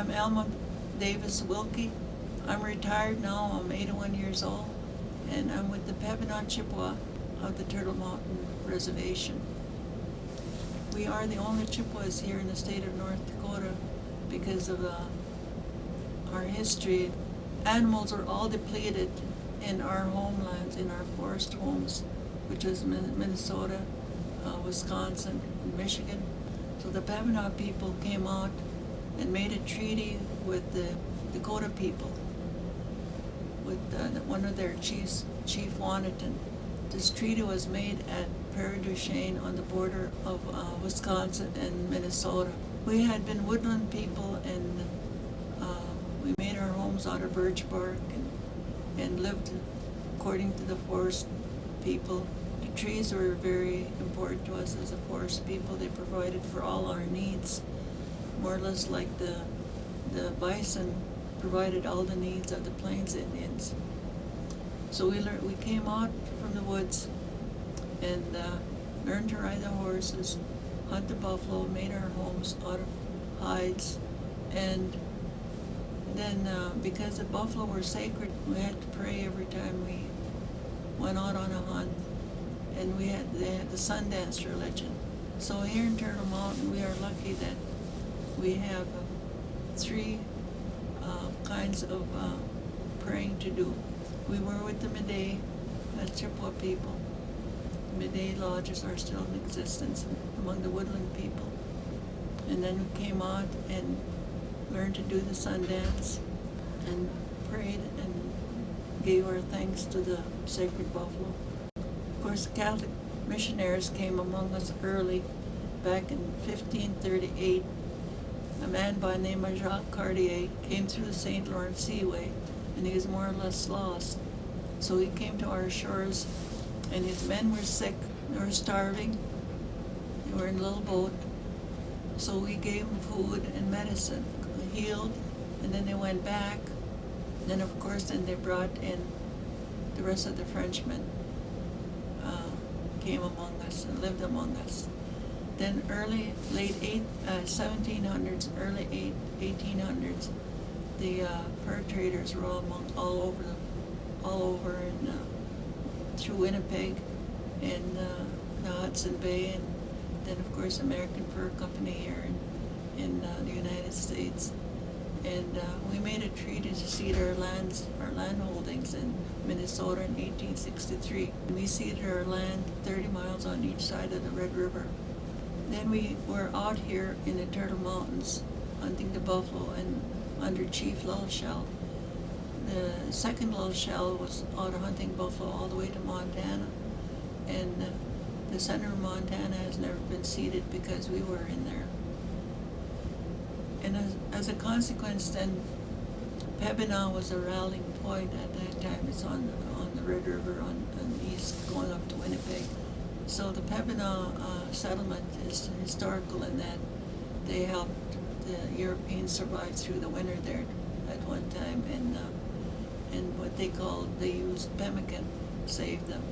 I'm Alma Davis Wilkie. I'm retired now. I'm 81 years old, and I'm with the Pepinot Chippewa of the Turtle Mountain Reservation. We are the only Chippewas here in the state of North Dakota because of our history. Animals are all depleted in our homelands, in our forest homes, which is Minnesota, Wisconsin, and Michigan. So the Pepinot people came out and made a treaty with the Dakota people, with one of their chiefs, Chief Wanatan. This treaty was made at Prairie du Chien on the border of Wisconsin and Minnesota. We had been woodland people, and we made our homes out of birch bark and lived according to the forest people. The trees were very important to us as a forest people. They provided for all our needs, more or less like the bison provided all the needs of the Plains Indians. So we came out from the woods and learned to ride the horses, hunt the buffalo, made our homes out of hides, and then because the buffalo were sacred, we had to pray every time we went out on a hunt, and they had the Sundance religion. So here in Turtle Mountain, we are lucky that we have three kinds of praying to do. We were with the Meday, that's Chippewa people. The Meday lodges are still in existence among the woodland people. And then we came out and learned to do the Sundance and prayed and gave our thanks to the sacred buffalo. Of course, the Catholic missionaries came among us early, back in 1538. A man by the name of Jacques Cartier came through the St. Lawrence Seaway, and he was more or less lost. So he came to our shores, and his men were sick, they were starving, they were in a little boat. So we gave them food and medicine, healed, and then they went back. And then of course, then they brought in the rest of the Frenchmen, came among us and lived among us. Then late 1700s, early 1800s, the fur traders were all over and through Winnipeg and the Hudson Bay, and then of course American Fur Company here in the United States. And we made a treaty to cede our land holdings in Minnesota in 1863. We ceded our land 30 miles on each side of the Red River. Then we were out here in the Turtle Mountains hunting the buffalo, and under Chief Little Shell. The second Little Shell was out hunting buffalo all the way to Montana, and the center of Montana has never been ceded because we were in there. And as a consequence, then Pembina was a rallying point at that time. It's on the Red River on the east, going up to Winnipeg. So the Pembina settlement is historical in that they helped the Europeans survive through the winter there at one time, and what they used pemmican saved them.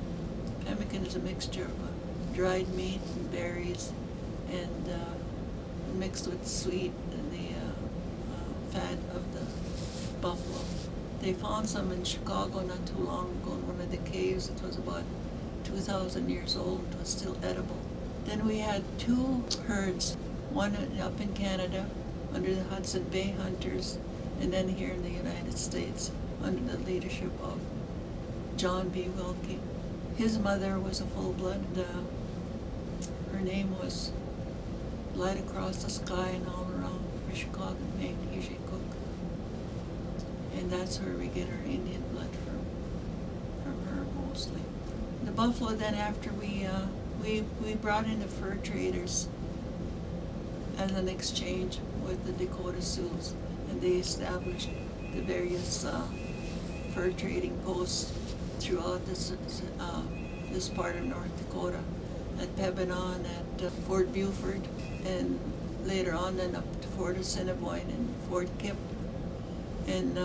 Pemmican is a mixture of dried meat and berries, and mixed with sweet and the fat of the buffalo. They found some in Chicago not too long ago in one of the caves. It was about 2,000 years old. It was still edible. Then we had two herds, one up in Canada under the Hudson Bay Hunters, and then here in the United States under the leadership of John B. Wilkie. His mother was a full-blood, her name was Light Across the Sky and All Around Chicago, named Kijé Cook. And that's where we get our Indian blood from her mostly. The buffalo then, after we brought in the fur traders as an exchange with the Dakota Sioux, and they established the various fur trading posts throughout this part of North Dakota, at Pembina and at Fort Buford, and later on then up to Fort Assiniboine and Fort Kip. And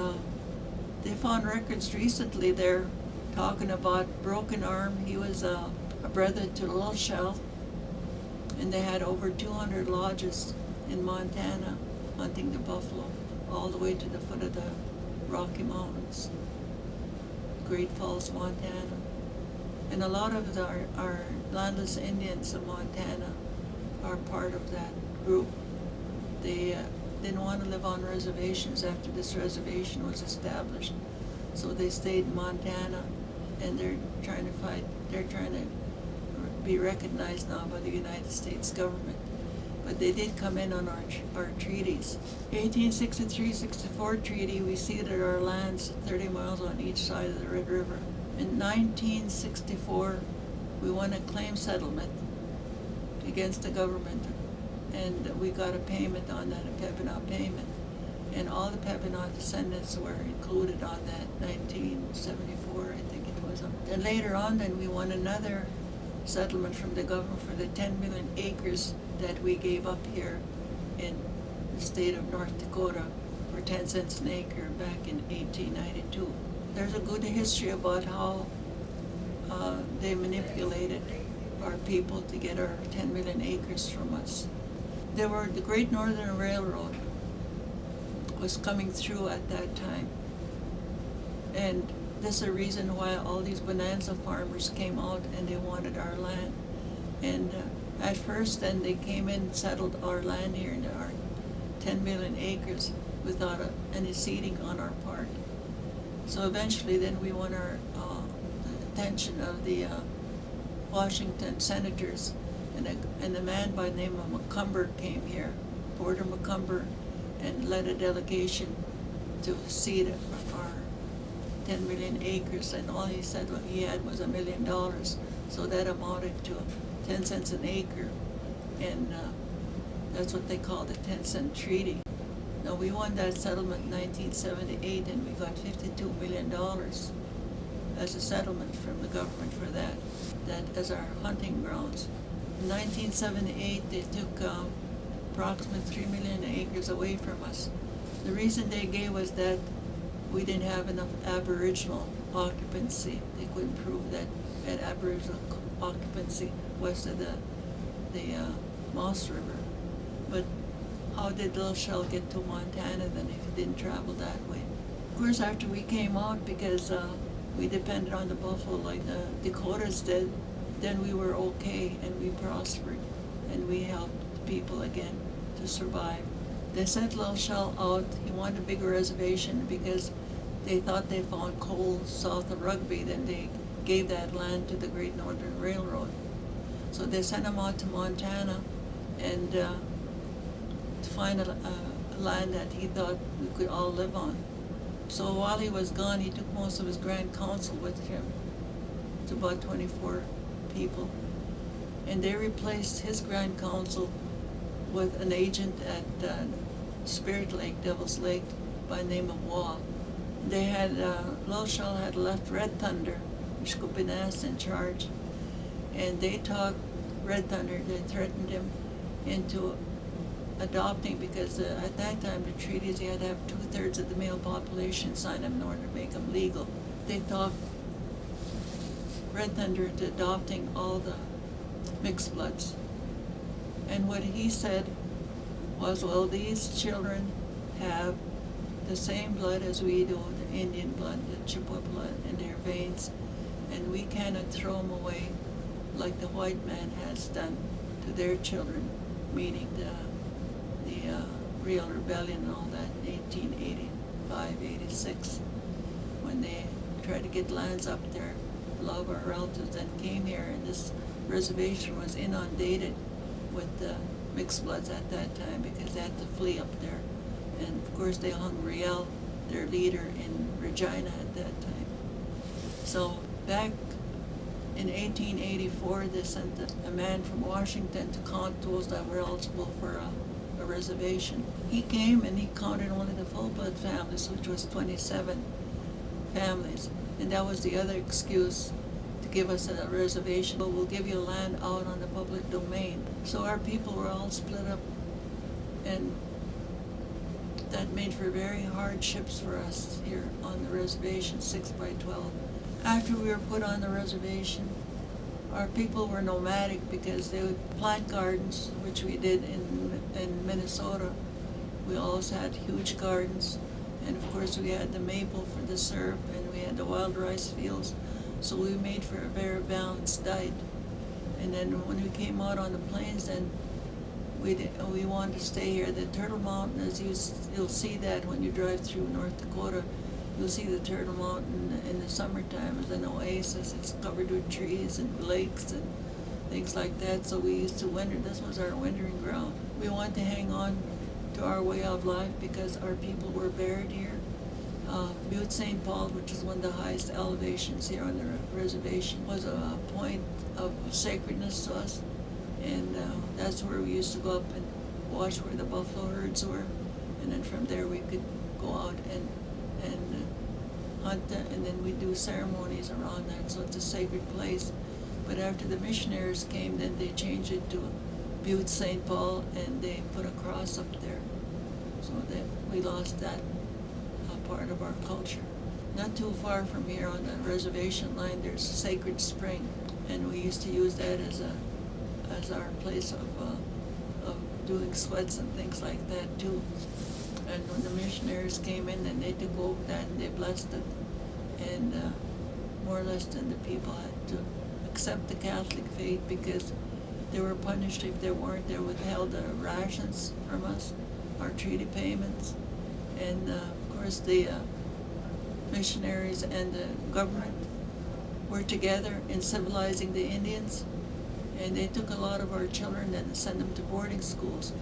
they found records recently there talking about Broken Arm. He was a brother to Little Shell, and they had over 200 lodges in Montana hunting the buffalo all the way to the foot of the Rocky Mountains, Great Falls, Montana. And a lot of our landless Indians of Montana are part of that group. They didn't want to live on reservations after this reservation was established, so they stayed in Montana, and they're trying to be recognized now by the United States government. But they did come in on our treaties. 1863-64 treaty, we ceded our lands 30 miles on each side of the Red River. In 1964, we won a claim settlement against the government, and we got a payment on that, a Pembina payment. And all the Pembina descendants were included on that, 1974, I think it was. And later on, then we won another settlement from the government for the 10 million acres that we gave up here in the state of North Dakota for 10 cents an acre back in 1892. There's a good history about how they manipulated our people to get our 10 million acres from us. The Great Northern Railroad was coming through at that time, and this is a reason why all these bonanza farmers came out and they wanted our land. And at first then they came in and settled our land here in our 10 million acres without any ceding on our part. So eventually then we won the attention of the Washington senators, and a man by the name of Macomber came here, Porter Macomber, and led a delegation to cede our 10 million acres, and all he said what he had was $1 million. So that amounted to 10 cents an acre, and that's what they called the 10-cent treaty. Now, we won that settlement in 1978, and we got $52 million as a settlement from the government for that as our hunting grounds. In 1978, they took approximately 3 million acres away from us. The reason they gave was that we didn't have enough Aboriginal occupancy. They couldn't prove that we had Aboriginal occupancy west of the Moss River. But how did Little Shell get to Montana then if it didn't travel that way? Of course, after we came out, because we depended on the buffalo like the Dakotas did, then we were okay and we prospered and we helped people again to survive. They sent Little Shell out. He wanted a bigger reservation because they thought they found coal south of Rugby. Then they gave that land to the Great Northern Railroad. So they sent him out to Montana and to find a land that he thought we could all live on. So while he was gone, he took most of his Grand Council with him. It's about 24 people. And they replaced his Grand Council with an agent at Spirit Lake, Devil's Lake, by the name of Waugh. They had, Lilshall had left Red Thunder, Mishkupinas in charge, and they talked Red Thunder, they threatened him into adopting, because at that time the treaties, you had to have 2/3 of the male population sign them in order to make them legal. They talked Red Thunder into adopting all the mixed bloods. And what he said was, well, these children have the same blood as we do, the Indian blood, the Chippewa blood in their veins, and we cannot throw them away like the white man has done to their children, meaning the Real Rebellion and all that in 1885, 86, when they tried to get lands up there. A lot of our relatives then came here, and this reservation was inundated with mixed bloods at that time because they had to flee up there. And of course they hung Riel, their leader, in Regina at that time. So back in 1884, they sent a man from Washington to count those that were eligible for a reservation. He came and he counted only the full blood families, which was 27 families. And that was the other excuse to give us a reservation, but we'll give you land out on the public domain. So our people were all split up, and that made for very hardships for us here on the reservation, 6x12. After we were put on the reservation, our people were nomadic because they would plant gardens, which we did in Minnesota. We also had huge gardens, and of course we had the maple for the syrup, and we had the wild rice fields, so we made for a very balanced diet. And then when we came out on the plains, then we wanted to stay here. The Turtle Mountain, as you'll see that when you drive through North Dakota, you'll see the Turtle Mountain in the summertime as an oasis. It's covered with trees and lakes and things like that. So we used to winter. This was our wintering ground. We wanted to hang on to our way of life because our people were buried here. Butte St. Paul, which is one of the highest elevations here on the reservation, was a point of sacredness to us. And that's where we used to go up and watch where the buffalo herds were. And then from there we could go out and hunt, and then we do ceremonies around that, so it's a sacred place. But after the missionaries came, then they changed it to Butte St. Paul, and they put a cross up there, so that we lost that part of our culture. Not too far from here on the reservation line, there's Sacred Spring, and we used to use that as our place of doing sweats and things like that too. And when the missionaries came in, then they took over that and they blessed it, and more or less then the people had to accept the Catholic faith because they were punished if they weren't. They withheld the rations from us, our treaty payments, and of course the missionaries and the government were together in civilizing the Indians, and they took a lot of our children and sent them to boarding schools.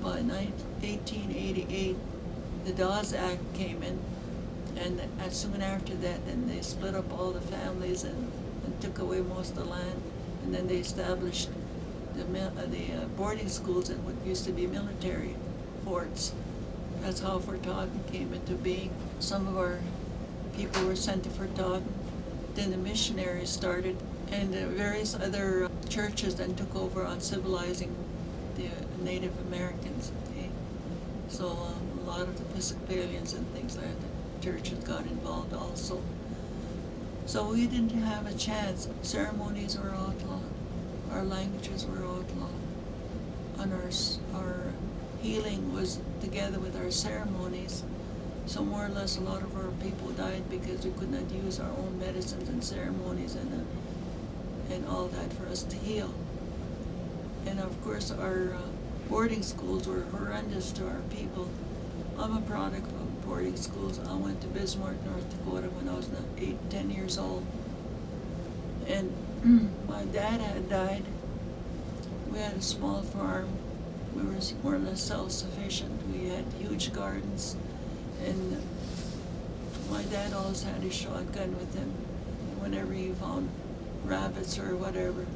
By 1888, the Dawes Act came in, and as soon after that, then they split up all the families and took away most of the land, and then they established the boarding schools in what used to be military forts. That's how Fort Totten came into being. Some of our people were sent to Fort Totten, then the missionaries started, and various other churches then took over on civilizing the Native Americans. Okay? So a lot of the Episcopalians and things like that, churches got involved also. So we didn't have a chance. Ceremonies were outlawed. Our languages were outlawed. And our healing was together with our ceremonies. So more or less a lot of our people died because we could not use our own medicines and ceremonies and all that for us to heal. And of course our boarding schools were horrendous to our people. I'm a product of boarding schools. I went to Bismarck, North Dakota when I was 10 years old. And my dad had died. We had a small farm. we were more or less self-sufficient. We had huge gardens, and my dad always had his shotgun with him. And whenever he found rabbits or whatever,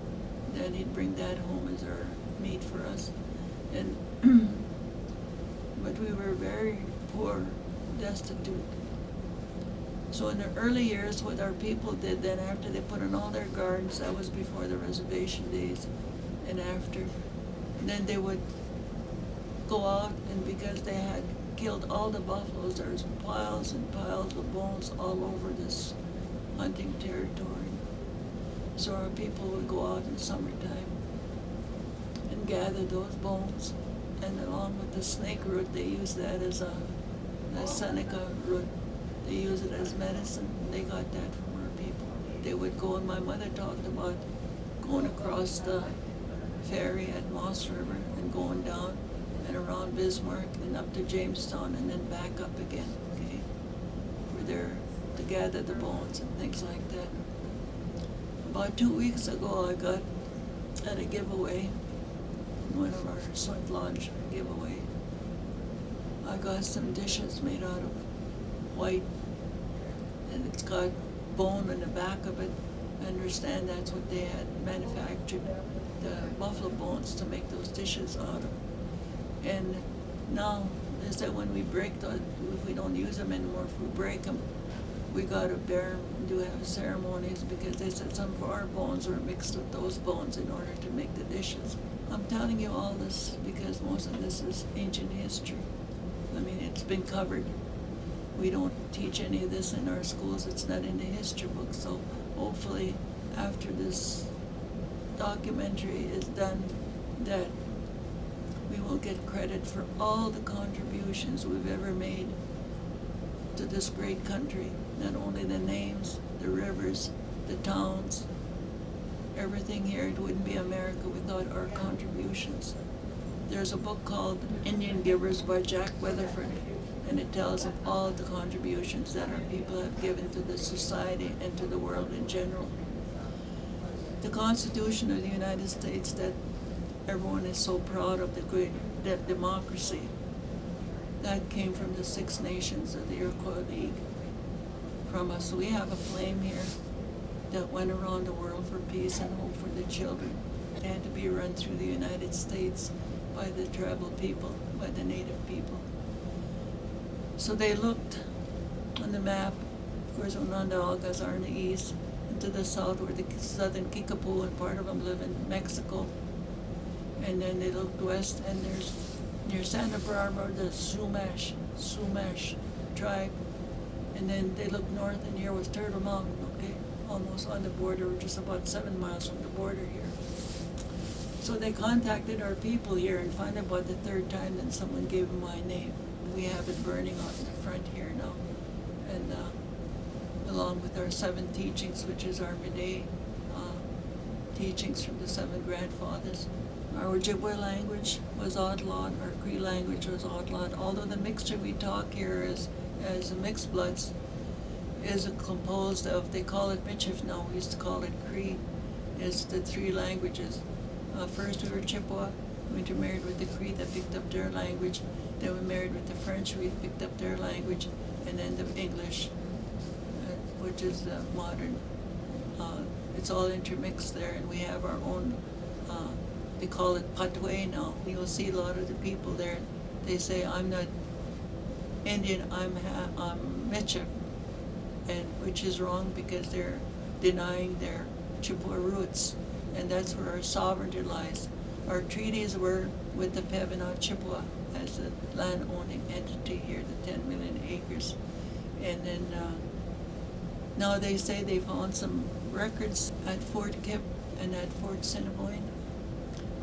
then he'd bring that home as our meat for us. And but we were very poor, destitute. So in the early years, what our people did then, after they put in all their gardens, that was before the reservation days, and after, then they would go out, and because they had killed all the buffaloes, there's piles and piles of bones all over this hunting territory. So our people would go out in summertime and gather those bones, and along with the snake root, they use that as a Seneca root. They use it as medicine. They got that from our people. They would go, and my mother talked about going across the ferry at Moss River and going down and around Bismarck and up to Jamestown and then back up again, okay, for to gather the bones and things like that. About 2 weeks ago, I got at a giveaway, one of our Sweat Lodge giveaway, I got some dishes made out of white, and it's got bone in the back of it. I understand that's what they had manufactured, the buffalo bones, to make those dishes out of. And now they said when we break those, if we don't use them anymore, if we break them, we gotta bury them and do have ceremonies, because they said some of our bones were mixed with those bones in order to make the dishes. I'm telling you all this because most of this is ancient history. I mean, it's been covered. We don't teach any of this in our schools. It's not in the history book. So hopefully after this documentary is done, that we will get credit for all the contributions we've ever made to this great country. Not only the names, the rivers, the towns, everything here. It wouldn't be America without our contributions. There's a book called Indian Givers by Jack Weatherford, and it tells of all the contributions that our people have given to the society and to the world in general. The Constitution of the United States that everyone is so proud of, the great democracy, that came from the Six Nations of the Iroquois League from us. So we have a flame here that went around the world for peace and hope for the children. It had to be run through the United States by the tribal people, by the native people. So they looked on the map. Of course, Onondagas are in the east, and to the south were the southern Kickapoo, and part of them live in Mexico. And then they looked west, and there's near Santa Barbara the Sumash tribe. And then they looked north, and here was Turtle Mountain, okay, almost on the border. We're just about 7 miles from the border here. So they contacted our people here, and finally about the third time, then someone gave them my name. We have it burning on the front here now, and along with our 7 teachings, which is our Mide teachings from the 7 grandfathers. Our Ojibwe language was outlawed, our Cree language was outlawed, although the mixture we talk here is, as mixed bloods, is composed of, they call it Michif now, we used to call it Cree, is the 3 languages. First we were Chippewa, we intermarried with the Cree that picked up their language, then we married with the French, we picked up their language, and then the English, which is the modern. It's all intermixed there, and we have our own, they call it Patwe now. You'll see a lot of the people there, they say, I'm not Indian, I'm Michif, and which is wrong because they're denying their Chippewa roots, and that's where our sovereignty lies. Our treaties were with the Pevina Chippewa as the land-owning entity here, the 10 million acres. And then now they say they found some records at Fort Kip and at Fort Cinnabon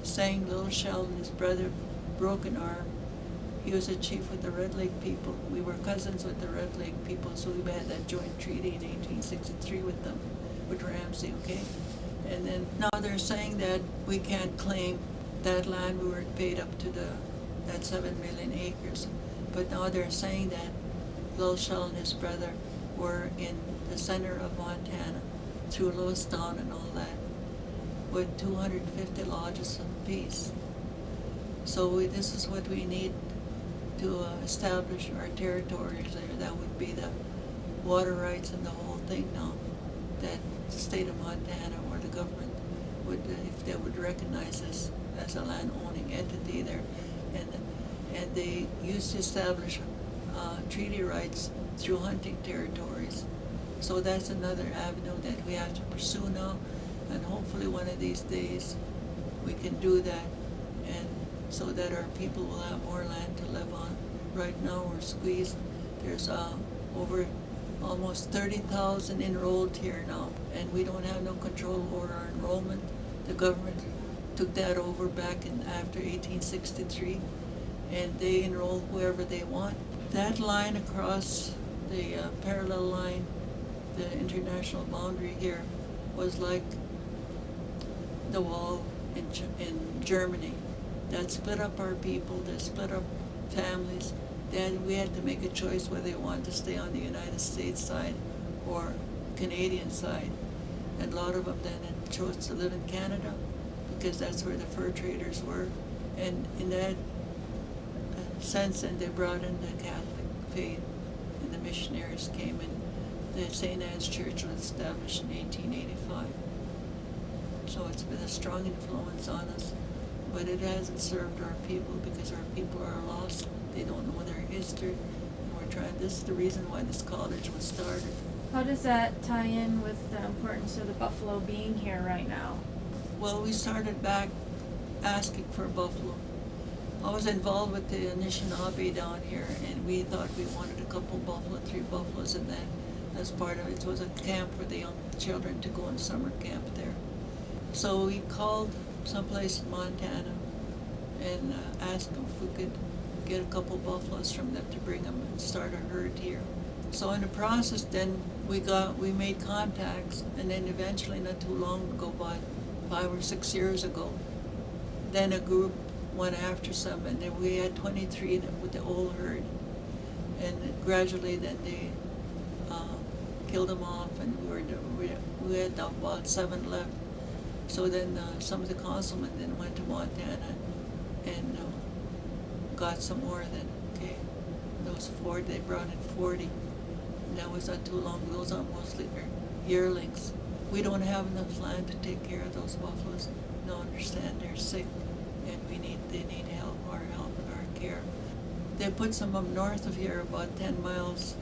saying Little Sheldon, his brother, broken arm. He was a chief with the Red Lake people. We were cousins with the Red Lake people, so we had that joint treaty in 1863 with them, with Ramsey, okay? And then now they're saying that we can't claim that land. We weren't paid up to that 7 million acres. But now they're saying that Little Sheldon and his brother were in the center of Montana, through Lewistown and all that, with 250 lodges apiece. This is what we need to establish our territories there. That would be the water rights and the whole thing now, that the state of Montana or the government would, if they would recognize us as a land-owning entity there. And they used to establish treaty rights through hunting territories. So that's another avenue that we have to pursue now, and hopefully one of these days we can do that, and so that our people will have more land to live on. Right now we're squeezed. There's over almost 30,000 enrolled here now, and we don't have no control over our enrollment. The government took that over back in after 1863, and they enroll whoever they want. That line across the parallel line, the international boundary here, was like the wall in Germany. That split up our people, that split up families. Then we had to make a choice whether they wanted to stay on the United States side or Canadian side. And a lot of them then had chose to live in Canada because that's where the fur traders were. And in that sense, then they brought in the Catholic faith, and the missionaries came in. The St. Anne's Church was established in 1885. So it's been a strong influence on us, but it hasn't served our people because our people are lost. They don't know their history, and we're trying. This is the reason why this college was started. How does that tie in with the importance of the buffalo being here right now? Well, we started back asking for buffalo. I was involved with the Anishinaabe down here, and we thought we wanted a couple buffalo, 3 buffaloes, and then as part of it was a camp for the young children to go in summer camp there. So we called someplace in Montana and asked them if we could get a couple buffaloes from them to bring them and start a herd here. So in the process, then we made contacts, and then eventually, not too long ago, about 5 or 6 years ago, then a group went after some, and then we had 23 with the old herd, and gradually then they killed them off, and we had about 7 left. So then some of the councilmen then went to Montana and got some more. Then those 4, they brought in 40. And that was not too long. Those are mostly yearlings. We don't have enough land to take care of those buffaloes. You don't understand, they're sick, and they need help, our help and our care. They put some up north of here, about 10 miles,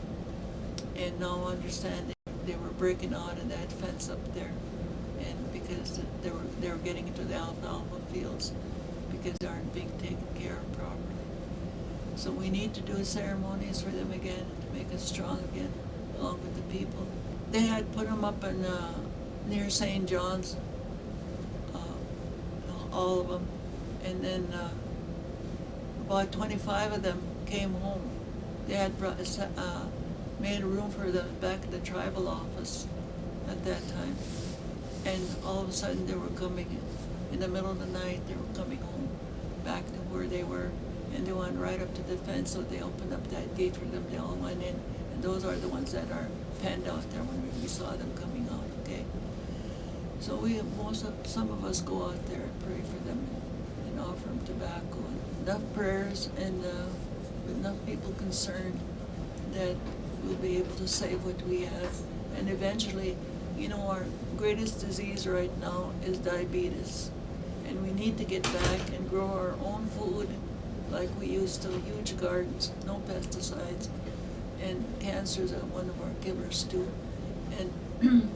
and now understand they were breaking out of that fence up there, and because they were getting into the alfalfa fields because they aren't being taken care of properly. So we need to do ceremonies for them again to make us strong again, along with the people. They had put them up in near St. John's, all of them, and then about 25 of them came home. They had made a room for them back at the tribal office at that time, and all of a sudden they were coming in the middle of the night. They were coming home back to where they were, and they went right up to the fence. So they opened up that gate for them. They all went in, and those are the ones that are penned out there when we saw them coming out. Okay, so some of us go out there and pray for them and offer them tobacco. Enough prayers and enough people concerned that we'll be able to save what we have. And eventually, our greatest disease right now is diabetes. And we need to get back and grow our own food like we used to, huge gardens, no pesticides. And cancer is one of our killers too. And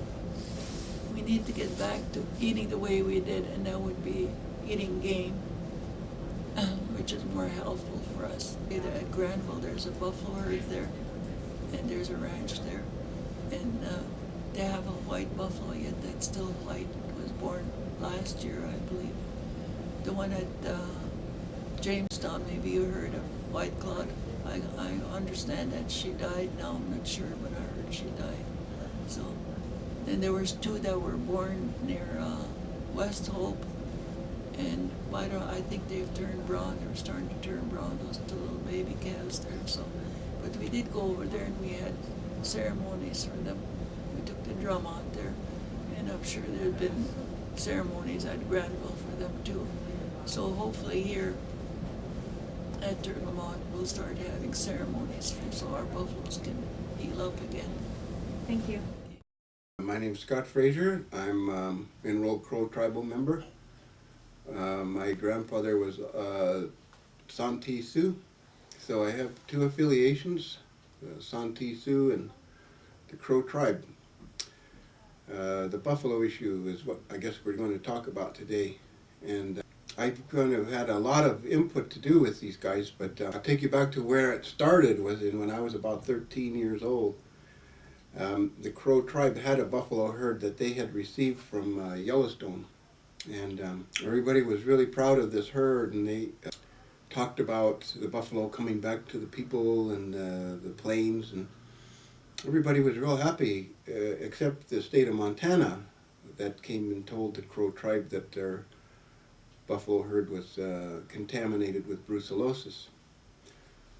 we need to get back to eating the way we did, and that would be eating game, which is more healthful for us. At Granville, there's a buffalo herd there, and there's a ranch there, and they have a white buffalo yet that's still white. It was born last year, I believe. The one at Jamestown, maybe you heard of White Cloud. I understand that she died now. I'm not sure, but I heard she died. So then there was 2 that were born near West Hope, and I think they've turned brown. They're starting to turn brown, those 2 little baby calves there. So, but we did go over there and we had ceremonies for them. We took the drum out there, and I'm sure there had been ceremonies at Granville for them too. So hopefully here at Turtle Mountain, we'll start having ceremonies so our buffaloes can heal up again. Thank you. My name's Scott Fraser. I'm enrolled Crow tribal member. My grandfather was Santee Sioux, so I have two affiliations, Santee Sioux and the Crow tribe. The buffalo issue is what I guess we're going to talk about today, and I've kind of had a lot of input to do with these guys, but I'll take you back to where it started. Was when I was about 13 years old. The Crow tribe had a buffalo herd that they had received from Yellowstone, and everybody was really proud of this herd, and they talked about the buffalo coming back to the people and the plains, and everybody was real happy except the state of Montana that came and told the Crow tribe that their buffalo herd was contaminated with brucellosis.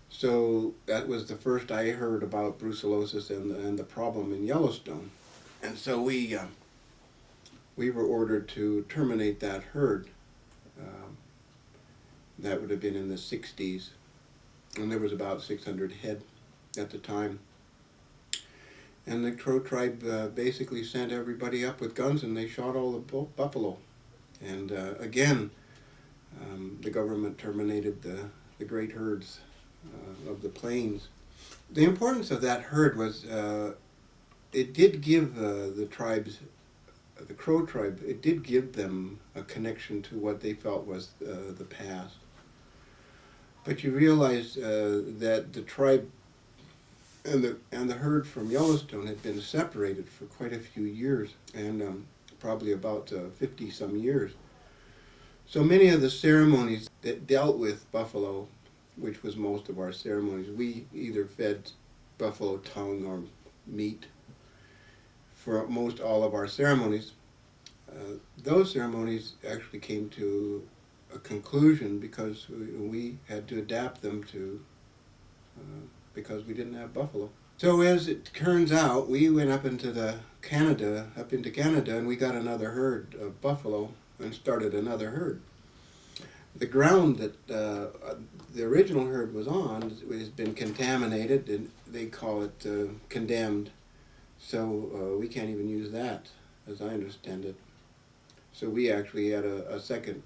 So that was the first I heard about brucellosis and the problem in Yellowstone. And so we were ordered to terminate that herd. That would have been in the 60s. And there was about 600 head at the time. And the Crow tribe basically sent everybody up with guns and they shot all the buffalo. And again, the government terminated the great herds of the plains. The importance of that herd was it did give the tribes, the Crow tribe, it did give them a connection to what they felt was the past. But you realize that the tribe and the herd from Yellowstone had been separated for quite a few years, and probably about 50 some years. So many of the ceremonies that dealt with buffalo, which was most of our ceremonies, we either fed buffalo tongue or meat for most all of our ceremonies. Those ceremonies actually came to a conclusion because we had to adapt them to, because we didn't have buffalo. So as it turns out, we went up into Canada, and we got another herd of buffalo and started another herd. The ground that the original herd was on has been contaminated, and they call it condemned. So we can't even use that, as I understand it. So we actually had a second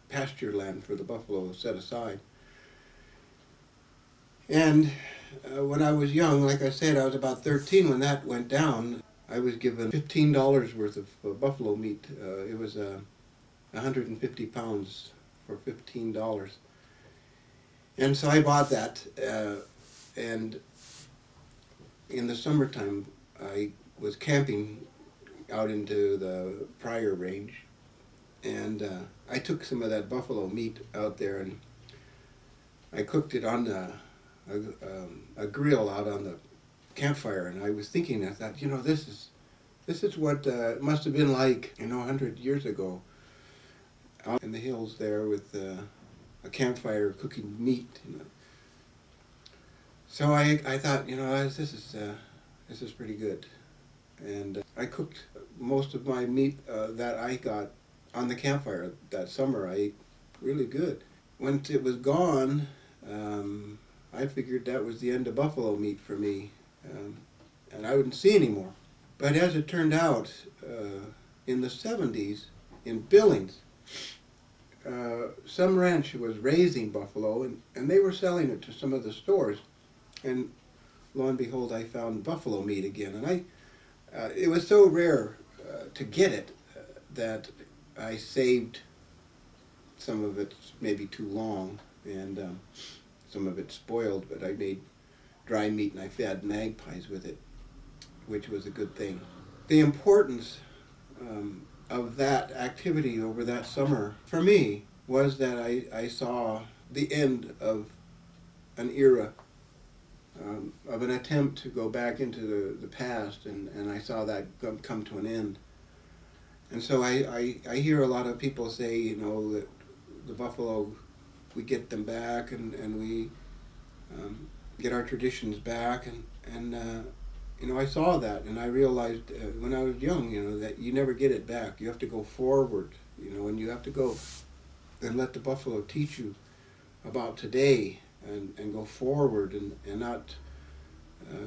pasture land for the buffalo set aside. And when I was young, like I said, I was about 13 when that went down. I was given $15 worth of buffalo meat. It was 150 pounds for $15. And so I bought that, and in the summertime I was camping out into the Pryor Range, and I took some of that buffalo meat out there and I cooked it on a grill out on the campfire, and I was thinking, I thought, this is what it must have been like, 100 years ago, out in the hills there with a campfire cooking meat. So I thought, this is pretty good, and I cooked most of my meat that I got on the campfire that summer. I ate really good. Once it was gone, I figured that was the end of buffalo meat for me, and I wouldn't see any more. But as it turned out, in the 70s, in Billings, some ranch was raising buffalo, and they were selling it to some of the stores. And lo and behold, I found buffalo meat again. And it was so rare to get it that I saved some of it, maybe too long, and some of it spoiled, but I made dry meat and I fed magpies with it, which was a good thing. The importance of that activity over that summer, for me, was that I saw the end of an era, of an attempt to go back into the past, and I saw that come to an end. And so I hear a lot of people say, that the buffalo, we get them back, and we get our traditions back, and I saw that, and I realized when I was young, that you never get it back. You have to go forward, and you have to go and let the buffalo teach you about today, and go forward, and not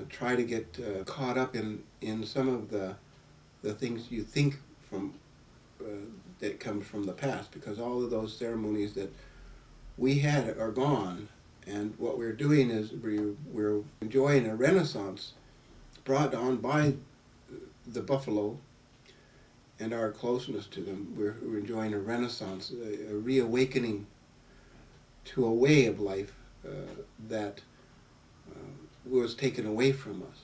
try to get caught up in some of the things you think from that comes from the past, because all of those ceremonies that we had are gone, and what we're doing is we're enjoying a renaissance brought on by the buffalo and our closeness to them. We're enjoying a renaissance, a reawakening to a way of life that was taken away from us,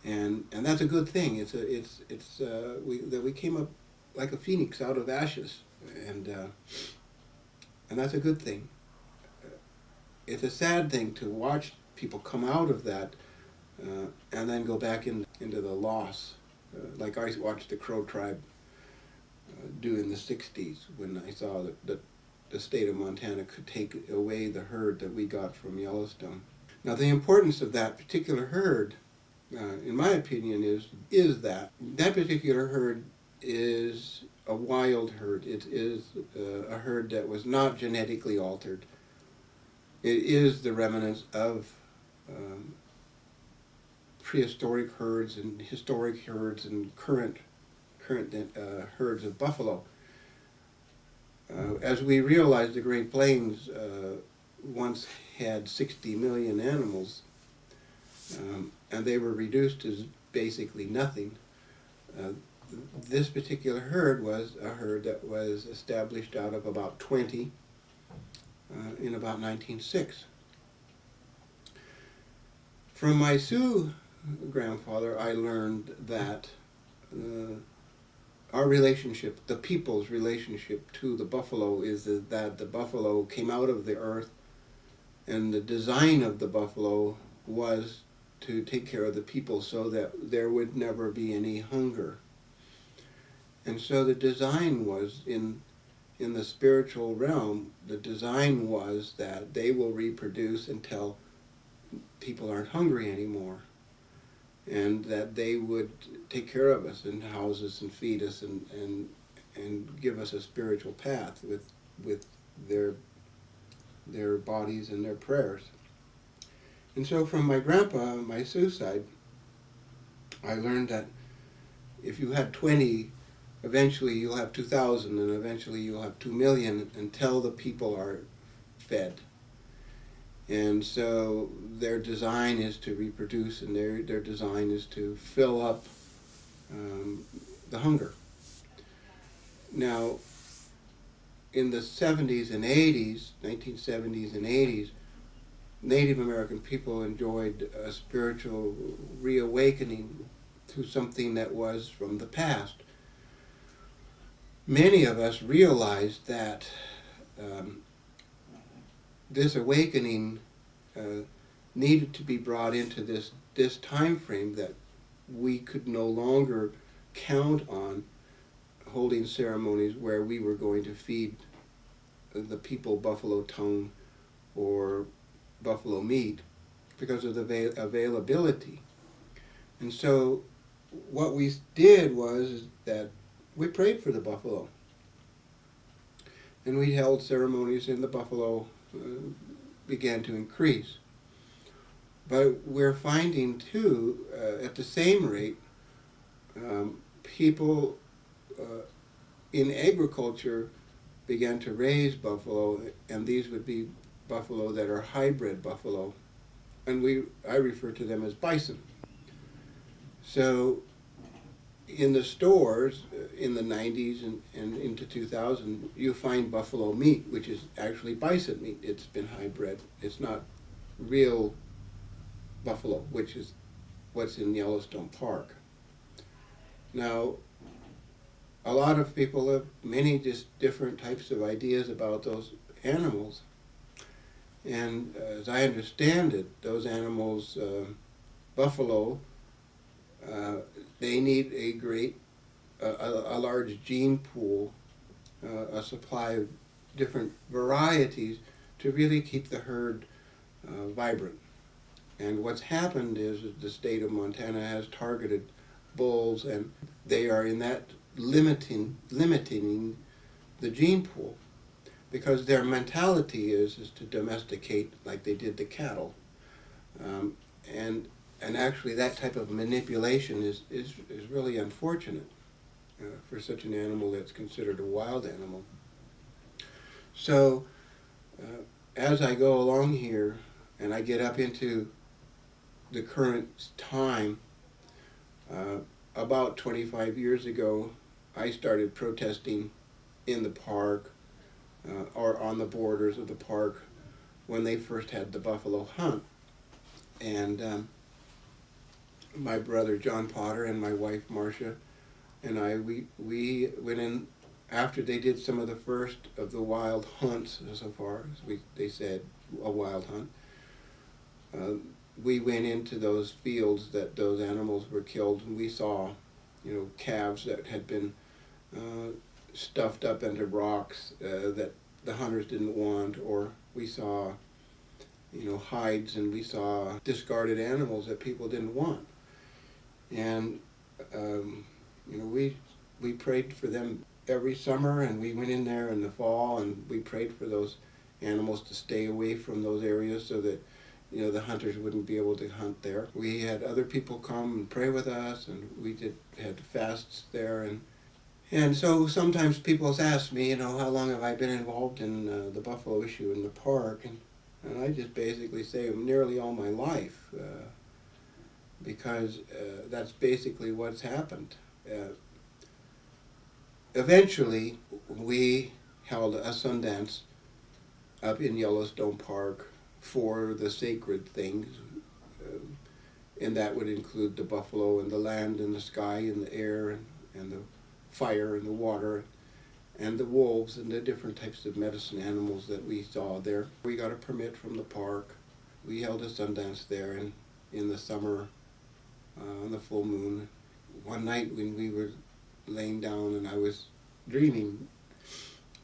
and that's a good thing. That we came up like a phoenix out of ashes, and that's a good thing. It's a sad thing to watch people come out of that and then go back into the loss, like I watched the Crow tribe do in the 60s, when I saw that the state of Montana could take away the herd that we got from Yellowstone. Now, the importance of that particular herd, in my opinion, is that particular herd is a wild herd. It is a herd that was not genetically altered. It is the remnants of prehistoric herds and historic herds and current herds of buffalo. As we realize, the Great Plains once had 60 million animals, and they were reduced to basically nothing. This particular herd was a herd that was established out of about 20 in about 1906. From my Sioux grandfather, I learned that our relationship, the people's relationship to the buffalo, is that the buffalo came out of the earth, and the design of the buffalo was to take care of the people so that there would never be any hunger. And so the design was, in the spiritual realm, the design was that they will reproduce until people aren't hungry anymore, and that they would take care of us and house us and feed us and give us a spiritual path with their bodies and their prayers. And so from my grandpa, my Sioux side, I learned that if you had 20, eventually you'll have 2,000, and eventually you'll have 2 million until the people are fed. And so their design is to reproduce, and their design is to fill up the hunger. Now, in the 70s and 80s, 1970s and 80s, Native American people enjoyed a spiritual reawakening to something that was from the past. Many of us realized that this awakening needed to be brought into this time frame, that we could no longer count on holding ceremonies where we were going to feed the people buffalo tongue or buffalo meat because of the availability. And so what we did was that we prayed for the buffalo, and we held ceremonies, and the buffalo began to increase. But we're finding too, at the same rate, people in agriculture began to raise buffalo, and these would be buffalo that are hybrid buffalo, and I refer to them as bison. So in the stores in the 90s and into 2000, you find buffalo meat, which is actually bison meat. It's been hybrid. It's not real buffalo, which is what's in Yellowstone Park. Now, a lot of people have many just different types of ideas about those animals. And as I understand it, those animals, buffalo, they need a large gene pool, a supply of different varieties to really keep the herd vibrant. And what's happened is that the state of Montana has targeted bulls, and they are in that limiting the gene pool. because their mentality is to domesticate like they did the cattle. Um, and actually that type of manipulation is really unfortunate for such an animal that's considered a wild animal. So as I go along here and I get up into the current time, about 25 years ago, I started protesting in the park or on the borders of the park when they first had the buffalo hunt. And my brother John Potter and my wife Marcia and I, we went in after they did some of the first of the wild hunts, so far as they said, a wild hunt. We went into those fields that those animals were killed, and we saw, calves that had been stuffed up into rocks that the hunters didn't want, or we saw, hides, and we saw discarded animals that people didn't want. And we prayed for them every summer, and we went in there in the fall, and we prayed for those animals to stay away from those areas so that the hunters wouldn't be able to hunt there. We had other people come and pray with us, and we had fasts there, and so sometimes people ask me, how long have I been involved in the buffalo issue in the park, and I just basically say nearly all my life, because that's basically what's happened. Eventually, we held a Sundance up in Yellowstone Park for the sacred things, and that would include the buffalo and the land and the sky and the air and the fire and the water and the wolves and the different types of medicine animals that we saw there. We got a permit from the park. We held a Sundance there in the summer on the full moon. One night when we were laying down and I was dreaming,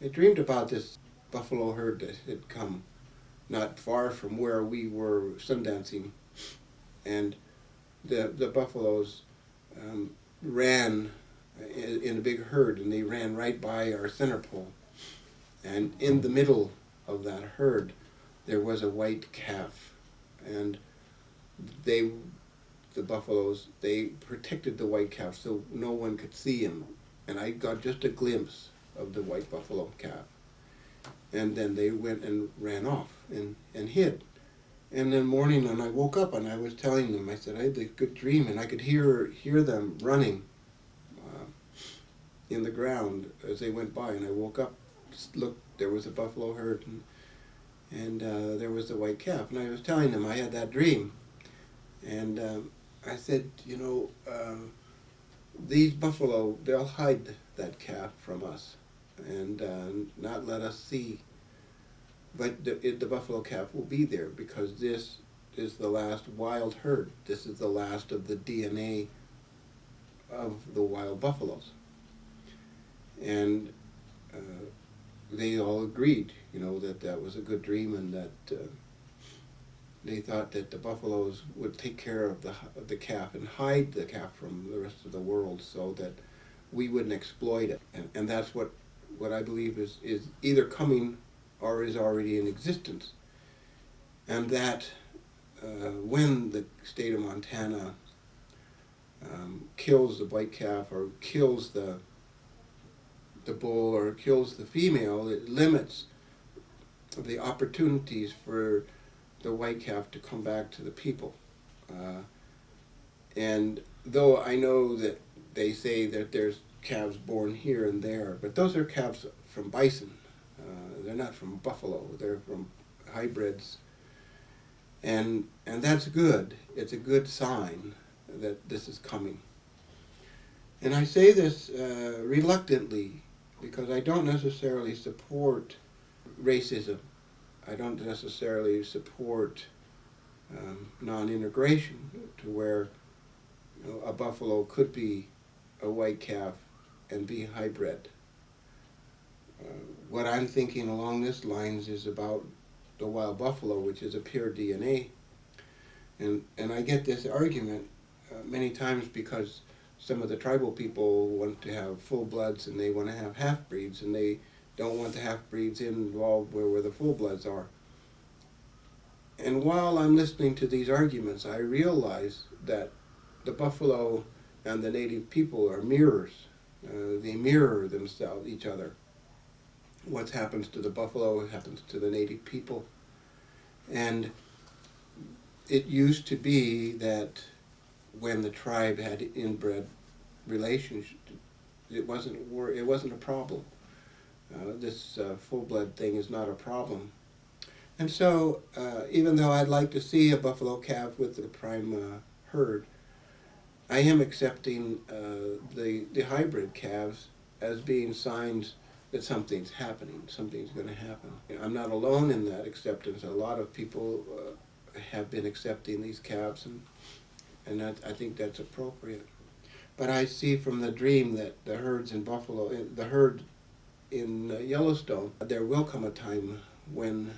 I dreamed about this buffalo herd that had come not far from where we were sundancing, and the buffaloes ran in a big herd, and they ran right by our center pole, and in the middle of that herd there was a white calf, and the buffaloes, they protected the white calf so no one could see him, and I got just a glimpse of the white buffalo calf. And then they went and ran off and hid. And then morning when I woke up and I was telling them, I said I had a good dream, and I could hear them running in the ground as they went by. And I woke up, looked, there was a buffalo herd, and there was the white calf. And I was telling them I had that dream. And I said, these buffalo, they'll hide that calf from us and not let us see. But the buffalo calf will be there because this is the last wild herd. This is the last of the DNA of the wild buffaloes. And they all agreed, that was a good dream, and that they thought that the buffaloes would take care of the calf and hide the calf from the rest of the world so that we wouldn't exploit it. And that's what I believe is either coming or is already in existence. And that when the state of Montana kills the white calf or kills the bull or kills the female, it limits the opportunities for the white calf to come back to the people. And though I know that they say that there's calves born here and there, but those are calves from bison. They're not from buffalo. They're from hybrids. And that's good. It's a good sign that this is coming. And I say this reluctantly because I don't necessarily support racism. I don't necessarily support non-integration to where a buffalo could be a white calf and be hybrid. What I'm thinking along this lines is about the wild buffalo, which is a pure DNA. And I get this argument many times because some of the tribal people want to have full bloods and they want to have half breeds, and they don't want the half-breeds involved where the full-bloods are. And while I'm listening to these arguments, I realize that the buffalo and the native people are mirrors. They mirror themselves, each other. What happens to the buffalo happens to the native people. And it used to be that when the tribe had inbred relations, it wasn't a problem. This full-blood thing is not a problem. And so, even though I'd like to see a buffalo calf with the prime herd, I am accepting the hybrid calves as being signs that something's happening, something's going to happen. I'm not alone in that acceptance. A lot of people have been accepting these calves, and I think that's appropriate. But I see from the dream that the herds in buffalo, the herd in Yellowstone, there will come a time when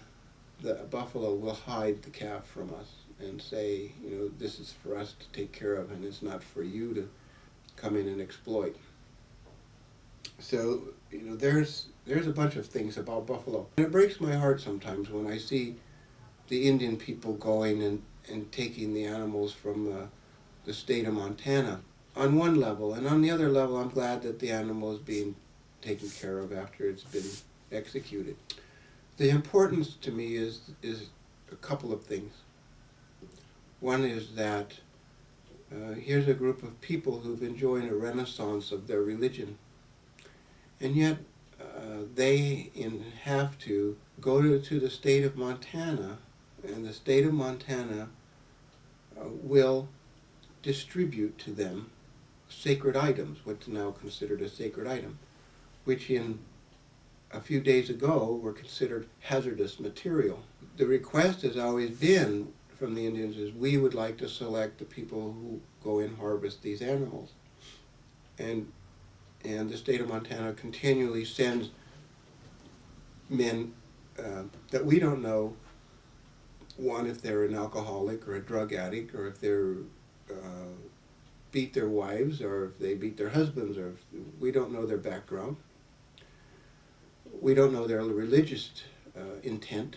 the buffalo will hide the calf from us and say, you know, this is for us to take care of, and it's not for you to come in and exploit. So, you know, there's a bunch of things about buffalo. And it breaks my heart sometimes when I see the Indian people going and taking the animals from the state of Montana on one level, and on the other level I'm glad that the animal is being taken care of after it's been executed. The importance to me is a couple of things. One is that here's a group of people who've enjoyed a renaissance of their religion, and yet they have to go to the state of Montana, and the state of Montana will distribute to them sacred items, what's now considered a sacred item, which in a few days ago were considered hazardous material. The request has always been from the Indians is we would like to select the people who go and harvest these animals. And the state of Montana continually sends men that we don't know, one, if they're an alcoholic or a drug addict, or if they're beat their wives, or if they beat their husbands, or if we don't know their background. We don't know their religious intent,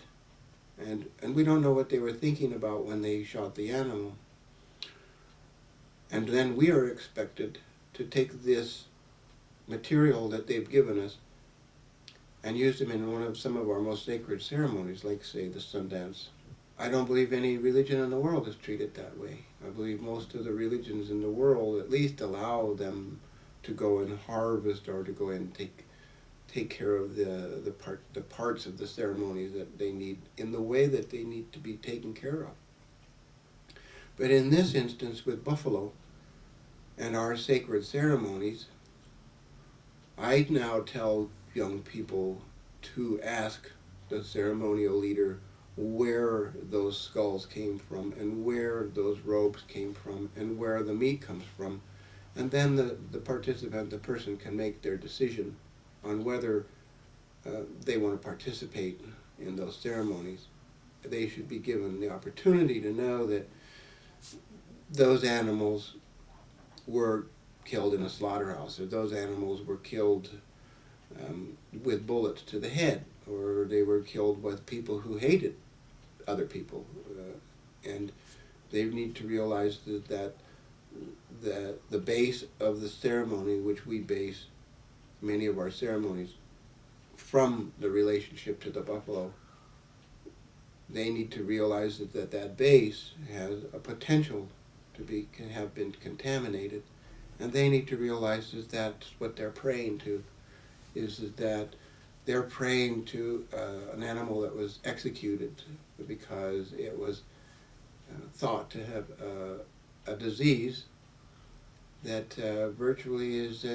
and we don't know what they were thinking about when they shot the animal. And then we are expected to take this material that they've given us and use them in some of our most sacred ceremonies, like, say, the Sundance. I don't believe any religion in the world is treated that way. I believe most of the religions in the world at least allow them to go and harvest or to go and take care of the parts of the ceremonies that they need in the way that they need to be taken care of. But in this instance with buffalo and our sacred ceremonies, I now tell young people to ask the ceremonial leader where those skulls came from and where those robes came from and where the meat comes from. And then the participant, the person, can make their decision on whether they want to participate in those ceremonies. They should be given the opportunity to know that those animals were killed in a slaughterhouse, or those animals were killed with bullets to the head, or they were killed with people who hated other people. And they need to realize that the base of the ceremony, which we base many of our ceremonies from the relationship to the buffalo, they need to realize that base has a potential to can have been contaminated, and they need to realize that that's what they're praying to, is that they're praying to an animal that was executed because it was thought to have a disease that virtually is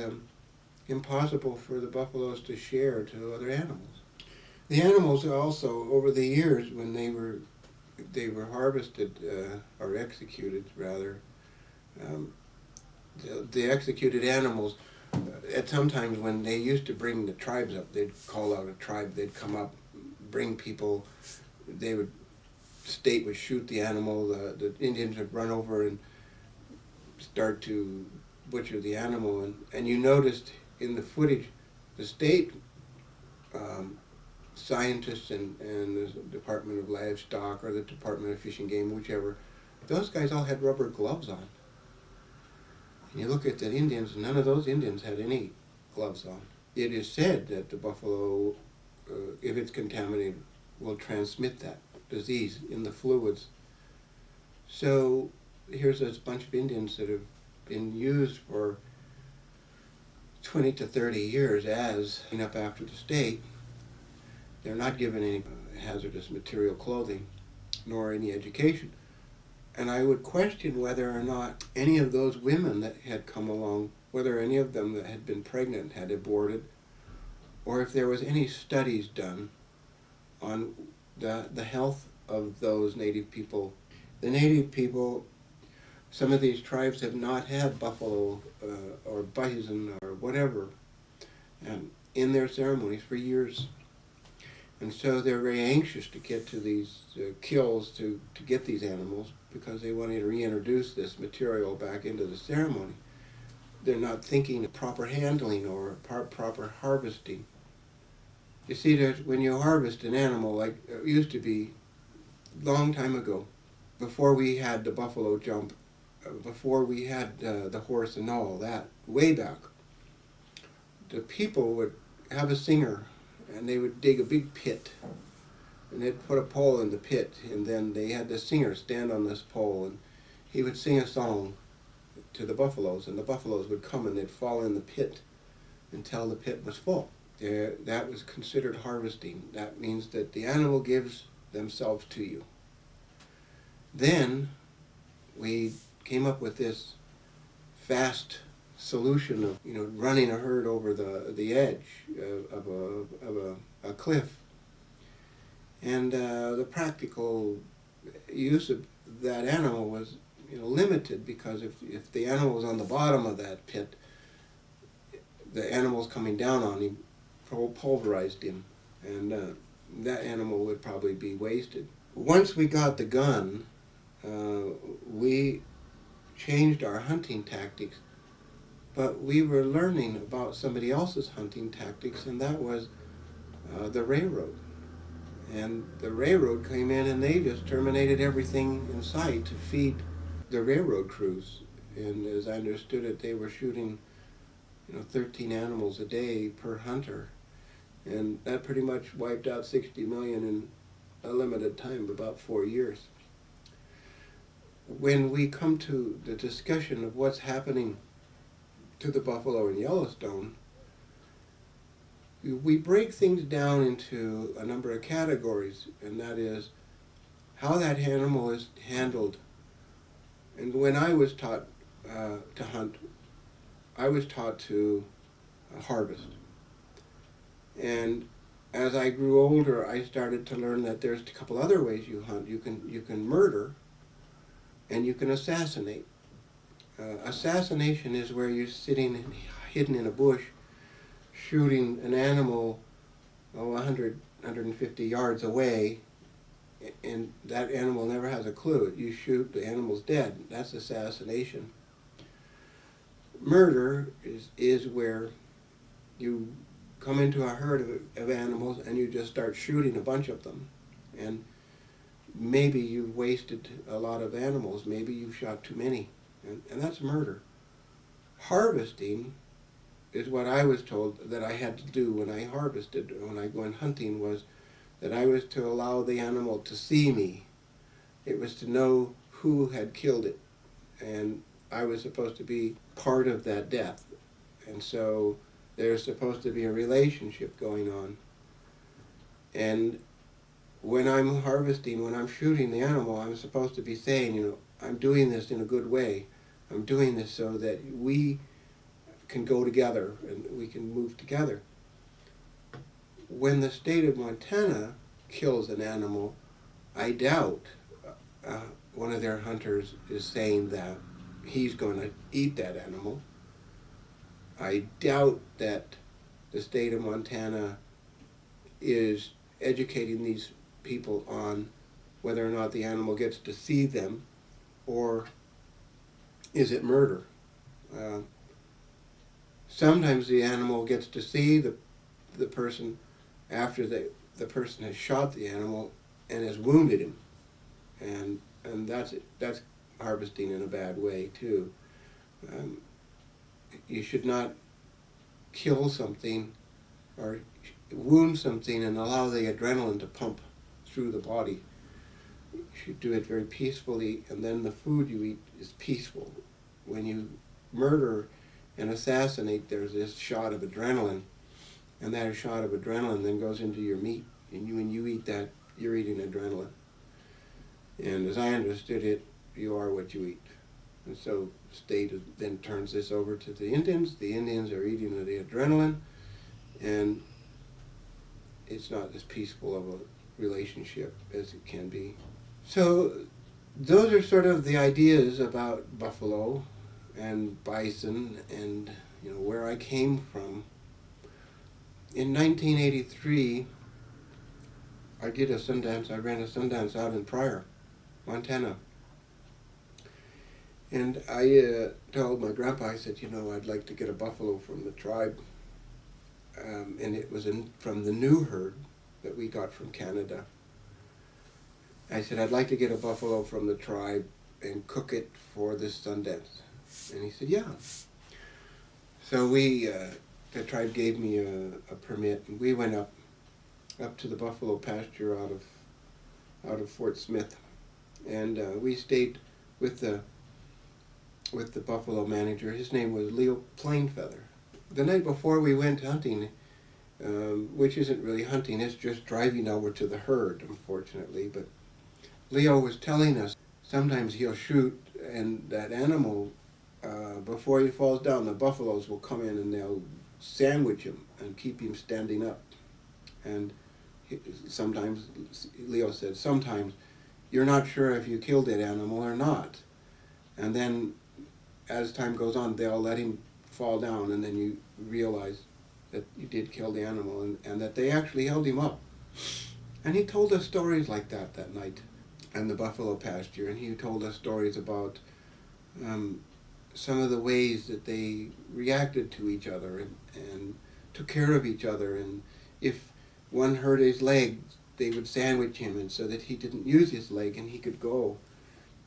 impossible for the buffaloes to share to other animals. The animals also, over the years, when they were harvested or executed, rather, the executed animals, at sometimes when they used to bring the tribes up, they'd call out a tribe, they'd come up, bring people, state would shoot the animal, the Indians would run over and start to butcher the animal, and you noticed in the footage, the state um, scientists and the Department of Livestock or the Department of Fish and Game, whichever, those guys all had rubber gloves on. And you look at the Indians, none of those Indians had any gloves on. It is said that the buffalo, if it's contaminated, will transmit that disease in the fluids. So here's this bunch of Indians that have been used for 20 to 30 years as clean up after the state. They're not given any hazardous material clothing, nor any education. And I would question whether or not any of those women that had come along, whether any of them that had been pregnant had aborted, or if there was any studies done on the health of those native people. The native people, some of these tribes have not had buffalo or bison or whatever in their ceremonies for years. And so they're very anxious to get to these kills to get these animals because they want to reintroduce this material back into the ceremony. They're not thinking of proper handling or proper harvesting. You see, that when you harvest an animal, like it used to be long time ago, before we had the buffalo jump, before we had the horse and all that, way back, the people would have a singer and they would dig a big pit and they'd put a pole in the pit, and then they had the singer stand on this pole and he would sing a song to the buffaloes, and the buffaloes would come and they'd fall in the pit until the pit was full. That was considered harvesting. That means that the animal gives themselves to you. Then we came up with this fast solution of running a herd over the edge of a cliff, and the practical use of that animal was limited, because if the animal was on the bottom of that pit, the animals coming down on him pulverized him, and that animal would probably be wasted. Once we got the gun, we changed our hunting tactics, but we were learning about somebody else's hunting tactics, and that was the railroad. And the railroad came in and they just terminated everything in sight to feed the railroad crews. And as I understood it, they were shooting 13 animals a day per hunter. And that pretty much wiped out 60 million in a limited time of about 4 years. When we come to the discussion of what's happening to the buffalo in Yellowstone, we break things down into a number of categories, and that is how that animal is handled. And when I was taught to hunt, I was taught to harvest. And as I grew older, I started to learn that there's a couple other ways you hunt. You can murder, and you can assassinate. Assassination is where you're sitting hidden in a bush, shooting an animal 100, 150 yards away, and that animal never has a clue. You shoot, the animal's dead. That's assassination. Murder is where you come into a herd of animals and you just start shooting a bunch of them. And maybe you've wasted a lot of animals. Maybe you've shot too many. And that's murder. Harvesting is what I was told that I had to do when I harvested, when I went hunting, was that I was to allow the animal to see me. It was to know who had killed it. And I was supposed to be part of that death. And so there's supposed to be a relationship going on. And when I'm harvesting, when I'm shooting the animal, I'm supposed to be saying, I'm doing this in a good way. I'm doing this so that we can go together and we can move together. When the state of Montana kills an animal, I doubt one of their hunters is saying that he's going to eat that animal. I doubt that the state of Montana is educating these people on whether or not the animal gets to see them, or is it murder. Sometimes the animal gets to see the person, after the person has shot the animal and has wounded him. And that's harvesting in a bad way too. You should not kill something or wound something and allow the adrenaline to pump through the body. You should do it very peacefully, and then the food you eat is peaceful. When you murder and assassinate, there's this shot of adrenaline, and that shot of adrenaline then goes into your meat, and when you eat that, you're eating adrenaline. And as I understood it, you are what you eat. And so the state then turns this over to the Indians. The Indians are eating the adrenaline, and it's not as peaceful of a relationship as it can be. So those are sort of the ideas about buffalo and bison and where I came from. In 1983, I ran a Sundance out in Pryor, Montana. And I told my grandpa, I said, I'd like to get a buffalo from the tribe. And it was from the new herd that we got from Canada. I said, I'd like to get a buffalo from the tribe and cook it for this Sundance. And he said, yeah. So the tribe gave me a permit, and we went up to the buffalo pasture out of Fort Smith. And we stayed with the buffalo manager. His name was Leo Plainfeather. The night before we went hunting, which isn't really hunting, it's just driving over to the herd, unfortunately. But Leo was telling us sometimes he'll shoot, and that animal, before he falls down, the buffaloes will come in and they'll sandwich him and keep him standing up. And sometimes, Leo said, sometimes you're not sure if you killed that animal or not. And then as time goes on, they'll let him fall down, and then you realize that you did kill the animal, and that they actually held him up. And he told us stories like that night in the buffalo pasture, and he told us stories about some of the ways that they reacted to each other and took care of each other. And if one hurt his leg, they would sandwich him, and so that he didn't use his leg and he could go.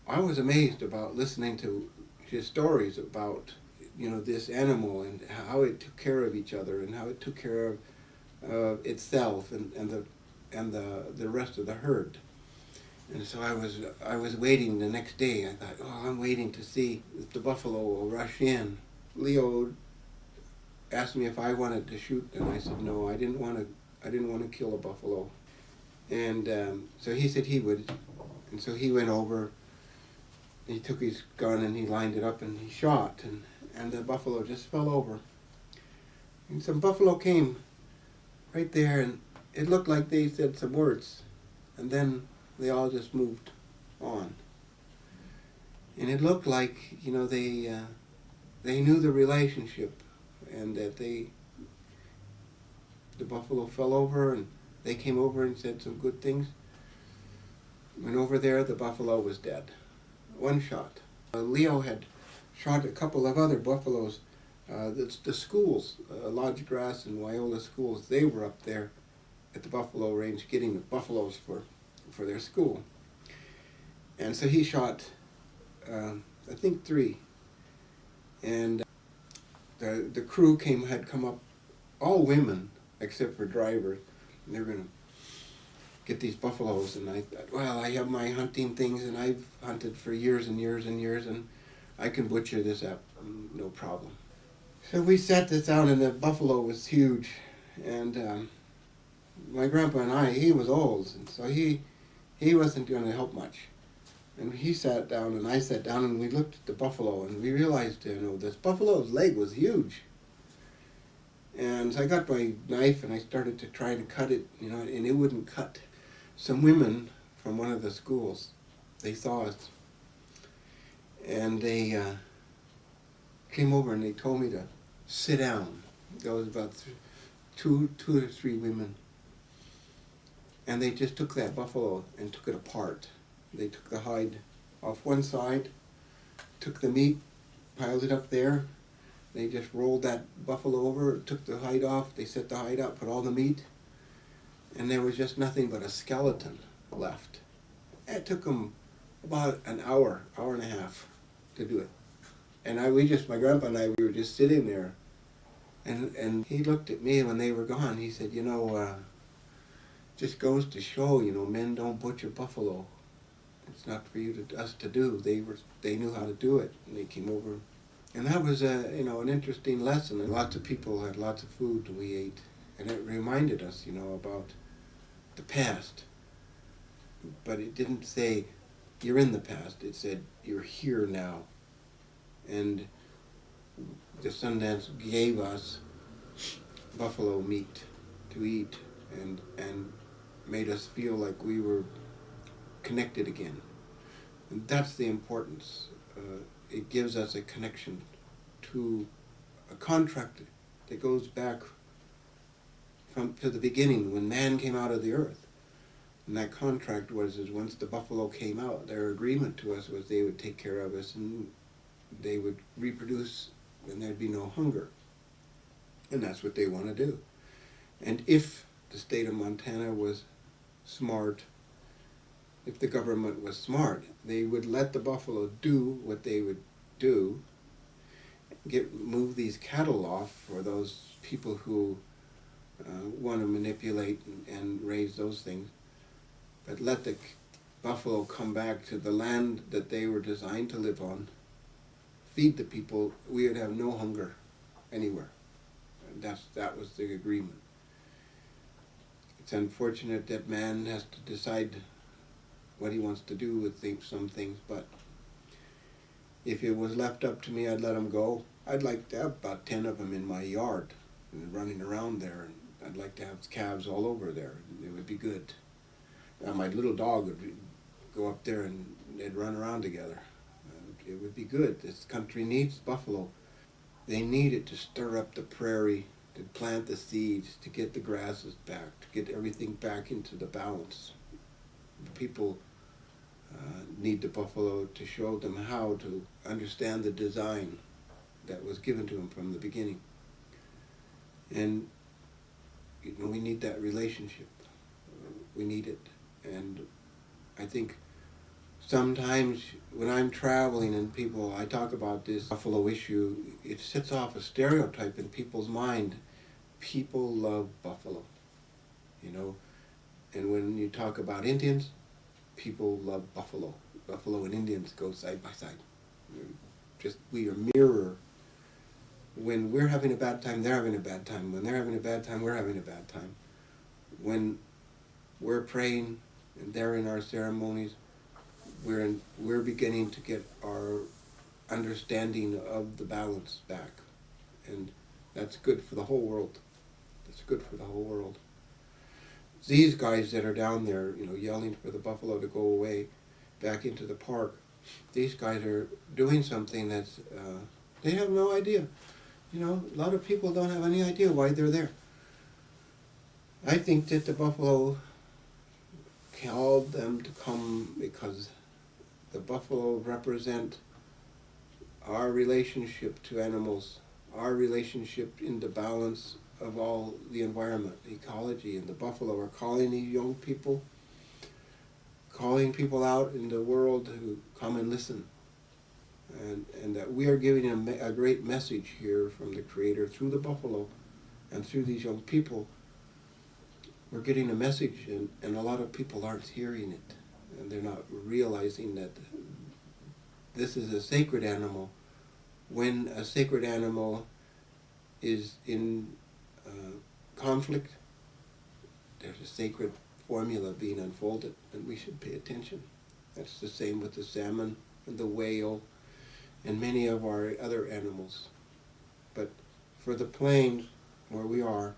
I was amazed about listening to his stories about this animal and how it took care of each other and how it took care of itself and the rest of the herd. And so I was waiting the next day. I thought, I'm waiting to see if the buffalo will rush in. Leo asked me if I wanted to shoot, and I said no. I didn't want to kill a buffalo. And so he said he would, and so he went over. He took his gun and he lined it up and he shot, and the buffalo just fell over. And some buffalo came right there, and it looked like they said some words, and then they all just moved on. And it looked like they knew the relationship, and that the buffalo fell over and they came over and said some good things. Went over there, the buffalo was dead. One shot. Leo had shot a couple of other buffaloes. The schools, Lodge Grass and Wyola schools, they were up there at the buffalo range getting the buffaloes for their school. And so he shot, I think 3. And the crew had come up, all women except for drivers, and they were going to get these buffaloes. And I thought, well, I have my hunting things, and I've hunted for years and years and years, and I can butcher this up, no problem. So we sat this down, and the buffalo was huge, and my grandpa and he was old, and so he wasn't going to help much. And he sat down, and I sat down, and we looked at the buffalo, and we realized, this buffalo's leg was huge. And so I got my knife, and I started to try to cut it, and it wouldn't cut. Some women from one of the schools, they saw us, and they came over and they told me to sit down. There was about two to three women. And they just took that buffalo and took it apart. They took the hide off one side, took the meat, piled it up there. They just rolled that buffalo over, took the hide off, they set the hide up, put all the meat, and there was just nothing but a skeleton left. It took them about an hour, hour and a half to do it. And my grandpa and I, we were just sitting there, and he looked at me when they were gone. He said, just goes to show, men don't butcher buffalo. It's not for us to do. They knew how to do it, and they came over. And that was an interesting lesson. And lots of people had lots of food and we ate, and it reminded us, about the past. But it didn't say you're in the past. It said you're here now. And the Sundance gave us buffalo meat to eat, and made us feel like we were connected again. And that's the importance. It gives us a connection to a contract that goes back to the beginning when man came out of the earth. And that contract was once the buffalo came out, their agreement to us was they would take care of us and they would reproduce and there'd be no hunger. And that's what they want to do. And if the state of Montana was smart, if the government was smart, they would let the buffalo do what they would do, move these cattle off for those people who want to manipulate and raise those things, but let the buffalo come back to the land that they were designed to live on, feed the people. We would have no hunger anywhere. And that was the agreement. It's unfortunate that man has to decide what he wants to do with some things, but if it was left up to me, I'd let them go. I'd like to have about 10 of them in my yard and running around there, and I'd like to have calves all over there. It would be good. My little dog would go up there and they'd run around together. It would be good. This country needs buffalo. They need it to stir up the prairie, to plant the seeds, to get the grasses back, to get everything back into the balance. People need the buffalo to show them how to understand the design that was given to them from the beginning. And we need that relationship. We need it. And I think sometimes when I'm traveling and I talk about this buffalo issue, it sets off a stereotype in people's mind. People love buffalo, And when you talk about Indians, people love buffalo. Buffalo and Indians go side by side. We are mirror. When we're having a bad time, they're having a bad time. When they're having a bad time, we're having a bad time. When we're praying and they're in our ceremonies, we're beginning to get our understanding of the balance back. And that's good for the whole world. That's good for the whole world. These guys that are down there, yelling for the buffalo to go away back into the park, these guys are doing something that's, they have no idea. A lot of people don't have any idea why they're there. I think that the buffalo called them to come because the buffalo represent our relationship to animals, our relationship in the balance of all the environment, ecology, and the buffalo are calling these young people, calling people out in the world to come and listen. And that we are giving a great message here from the Creator through the buffalo and through these young people. We're getting a message, and a lot of people aren't hearing it, and they're not realizing that this is a sacred animal. When a sacred animal is in conflict, there's a sacred formula being unfolded, and we should pay attention. That's the same with the salmon and the whale and many of our other animals. But for the plains where we are,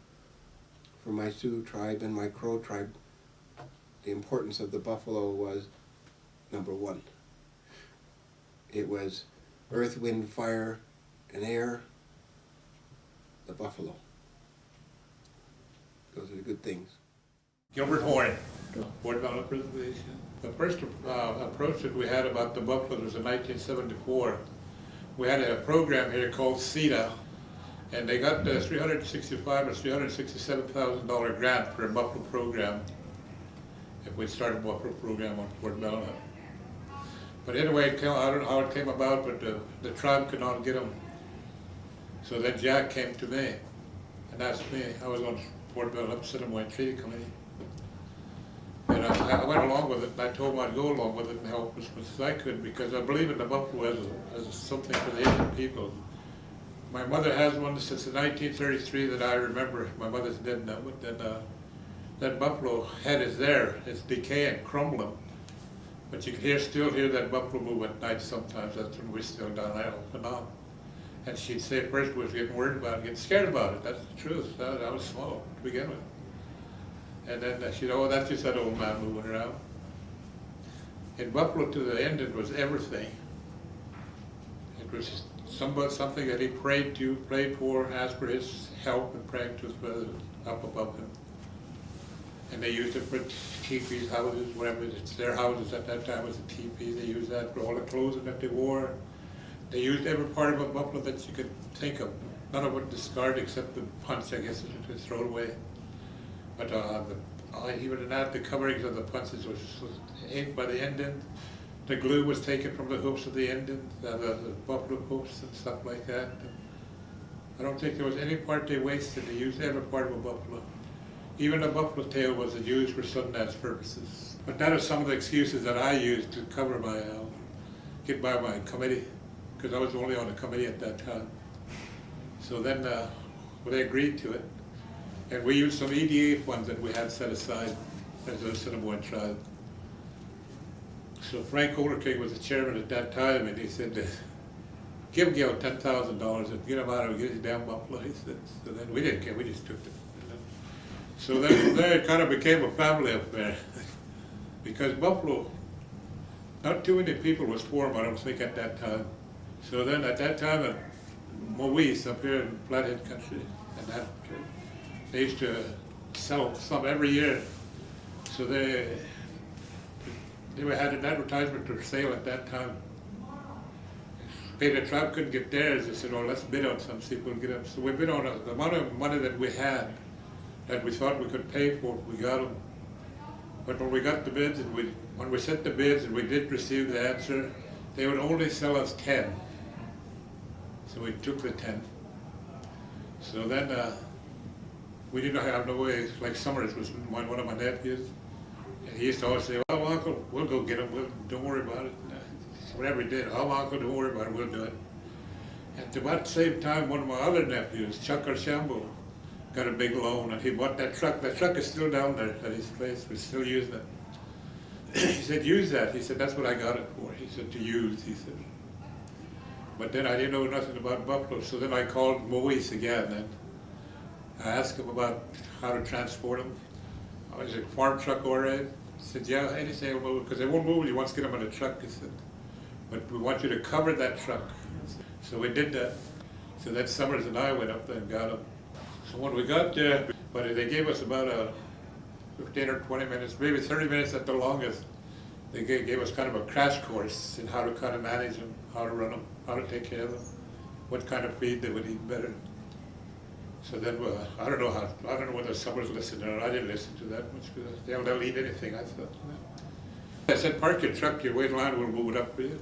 for my Sioux tribe and my Crow tribe, the importance of the buffalo was number one. It was earth, wind, fire, and air, the buffalo. Those are the good things. Gilbert Horn, Board Development Preservation. The first approach that we had about the buffalo was in 1974. We had a program here called CETA, And they got the $365,000 or $367,000 grant for a buffalo program. If we started a buffalo program on Fort Belknap. But anyway, I don't know how it came about, but the tribe could not get them. So then Jack came to me and asked me. I was on Fort Belknap Assiniboine Treaty Committee. And I went along with it, and I told him I'd go along with it and help as much as I could, because I believe in the buffalo as something for the Indian people. My mother has one since 1933 that I remember. My mother's dead now, but then that buffalo head is there. It's decaying, crumbling. But you can still hear that buffalo move at night sometimes. That's when we're still down there off and on. And she'd say at first we was getting worried about it, getting scared about it. That's the truth. I was small to begin with. And then she'd, oh, that's just that old man moving around. In buffalo to the Indian was everything. It was something that he prayed for, asked for his help, and praying to his brother up above him. And they used it for teepees, houses, whatever. It's their houses at that time was a teepee. They used that for all the clothing that they wore. They used every part of a buffalo that you could think of. None of it discarded except the punch, I guess, to throw it away. But even in that, the coverings of the punches was inked by the Indian. The glue was taken from the hoofs of the Indian, the buffalo hoofs and stuff like that. I don't think there was any part they wasted. They used every part of a buffalo. Even the buffalo tail was used for Sundance purposes. But that is some of the excuses that I used to cover my, get by my committee, because I was only on the committee at that time. So then they agreed to it. And we used some EDA funds that we had set aside as a Assiniboine tribe. So Frank Olderking was the chairman at that time, and he said, give Gil $10,000 and get him out of get his damn buffalo. He said, so then we didn't care, we just took it. So then it kind of became a family affair. Because buffalo, not too many people was for them, I don't think, at that time. So then at that time at Moise up here in Flathead country, and that they used to sell some every year. So they had an advertisement for sale at that time. The tribe couldn't get theirs. They said, "Oh, let's bid on some, see if we'll get them." So we bid on the amount of money that we had, that we thought we could pay for. We got them. But when we got the bids, and when we sent the bids, and we did receive the answer, they would only sell us 10. So we took the 10. So then we didn't have no way. Like Summers was one of my nephews, and he used to always say, "Well, Uncle, we'll go get them. Don't worry about it." Whatever he did, "Oh, Uncle, don't worry about it. We'll do it." At about the same time, one of my other nephews, Chuck Archambault, got a big loan, and he bought that truck. That truck is still down there at his place. We're still using it. He said, "Use that." He said, "That's what I got it for." He said, "To use," he said. But then I didn't know nothing about buffalo, so then I called Moise again, and I asked him about how to transport them. Is it farm truck all right? He said, "Yeah, anything will move, because they won't move. You want to get them in a truck," he said. "But we want you to cover that truck." So we did that. So then Summers and I went up there and got them. So when we got there, but they gave us about 15 or 20 minutes, maybe 30 minutes at the longest. They gave us kind of a crash course in how to kind of manage them, how to run them, how to take care of them, what kind of feed they would eat better. So then, I don't know whether Summers listened or not. I didn't listen to that much, because they'll eat anything, I thought. I said, "Park your truck, your wait line, we'll move it up for you."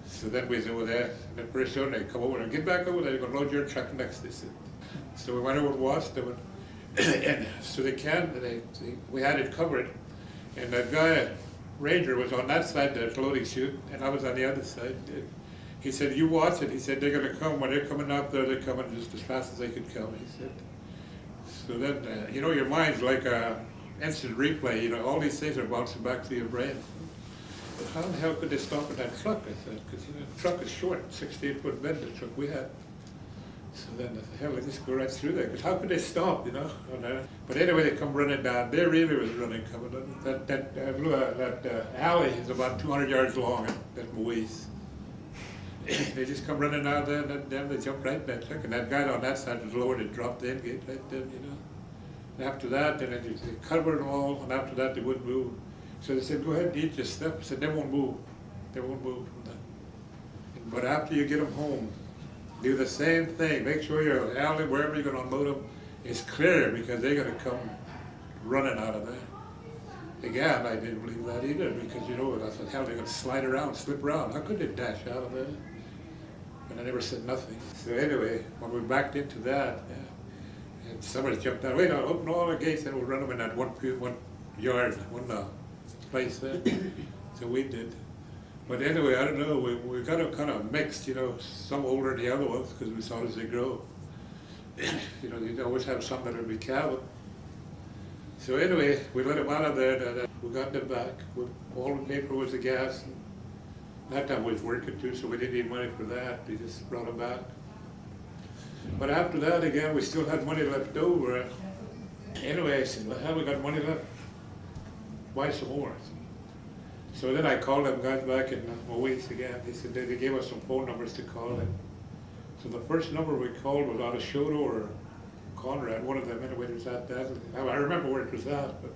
So then we was over there, and then pretty soon they come over and get back over there, you're going to load your truck next, they said. So we went over and watched them, and so we had it covered, and that guy, Ranger, was on that side of the loading chute, and I was on the other side. He said, "You watch it." He said, "They're going to come, when they're coming out there, they're coming just as fast as they could come," he said. So then, your mind's like an instant replay, all these things are bouncing back to your brain. But how the hell could they stop at that truck, I said, because the truck is short, 16-foot bed, the truck we had. So then, I said, hell, they just go right through there, because how could they stop, But anyway, they come running down. They really was running, coming down. That alley is about 200 yards long, that Moise. They just come running out there, and then they jump right in that truck, and that guy on that side was lowered and dropped the end gate right then, And after that, then they covered them all, and after that, they wouldn't move. So they said, "Go ahead and eat your stuff." I said, "They won't move. They won't move from that. But after you get them home, do the same thing. Make sure your alley, wherever you're gonna unload them, is clear, because they're gonna come running out of there. Again, I didn't believe that either, because you know, I thought, hell, they're gonna slide around, slip around. How could they dash out of there? And I never said nothing. So anyway, when we backed into that, and somebody jumped out, wait, I'll open all the gates and we'll run them in that one yard, one place there. So we did. But anyway, I don't know, we got them kind of mixed, you know, some older than the other ones, because we saw as they grow. You know, you always have some that would be cattle. So anyway, we let them out of there, and we got them back. All the paper was the gas. And that time was working too, so we didn't need money for that. We just brought them back. But after that, again, we still had money left over. Anyway, I said, well, hell, we got money left. Buy some more. So then I called them guys back in Moise again. They said they gave us some phone numbers to call. And so the first number we called was out of Shoto or Conrad, one of them. Anyway, it was at that. I remember where it was at, but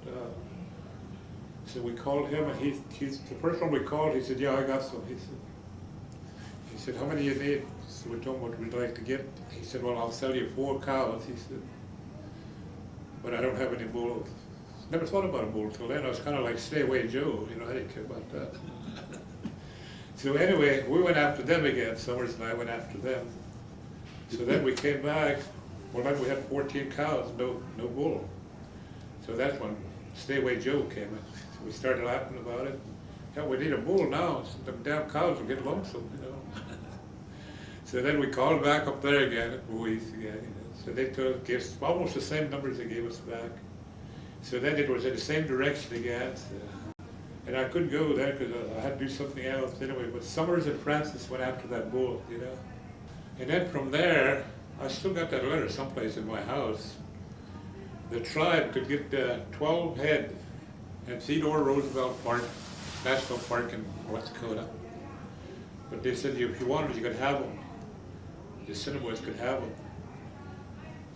so we called him, and he's the first one we called. He said, "Yeah, I got some." He said, "How many you need?" So we told him what we'd like to get. He said, "Well, I'll sell you 4 cows." He said, "But I don't have any bulls." Never thought about a bull till then. I was kind of like Stay Away Joe, you know, I didn't care about that. So anyway, we went after them again. Summers and I went after them. So then we came back. Well, then we had 14 cows, no bull. So that's when Stay Away Joe came in. So we started laughing about it. Hell, we need a bull now. So the damn cows will get lonesome, you know. So then we called back up there again at Moise again. You know. So they gave us almost the same numbers they gave us back. So then it was in the same direction again. So, and I couldn't go there because I had to do something else anyway. But Summers and Francis went after that bull, you know. And then from there, I still got that letter someplace in my house. The tribe could get 12 head at Theodore Roosevelt Park, National Park in North Dakota. But they said if you wanted, you could have them. The Assiniboines could have them.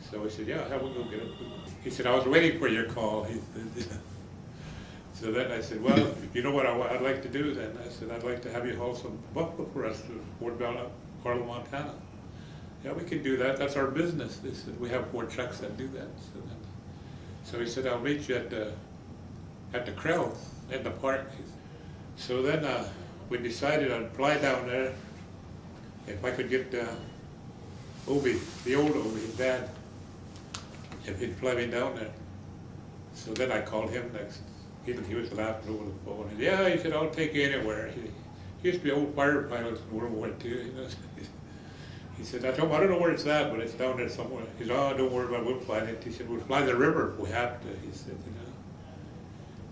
So I said, yeah, we'll go get it. He said, I was waiting for your call. He said, so then I said, well, you know what I'd like to do then? I said, I'd like to have you haul some buffalo for us to Fort Belknap, Harlan, Montana. Yeah, we can do that. That's our business. They said, we have 4 trucks that do that. So he said, I'll meet you at the Krell in the park. So then we decided I'd fly down there if I could get Obi, the old Obi, his dad, if he'd fly me down there. So then I called him next. He was laughing over the phone. And, yeah, he said, I'll take you anywhere. He used to be an old fighter pilot in World War II. You know? He said, I told him, I don't know where it's at, but it's down there somewhere. He said, oh, don't worry about it, we'll fly it. He said, we'll fly the river if we have to. He said, you know.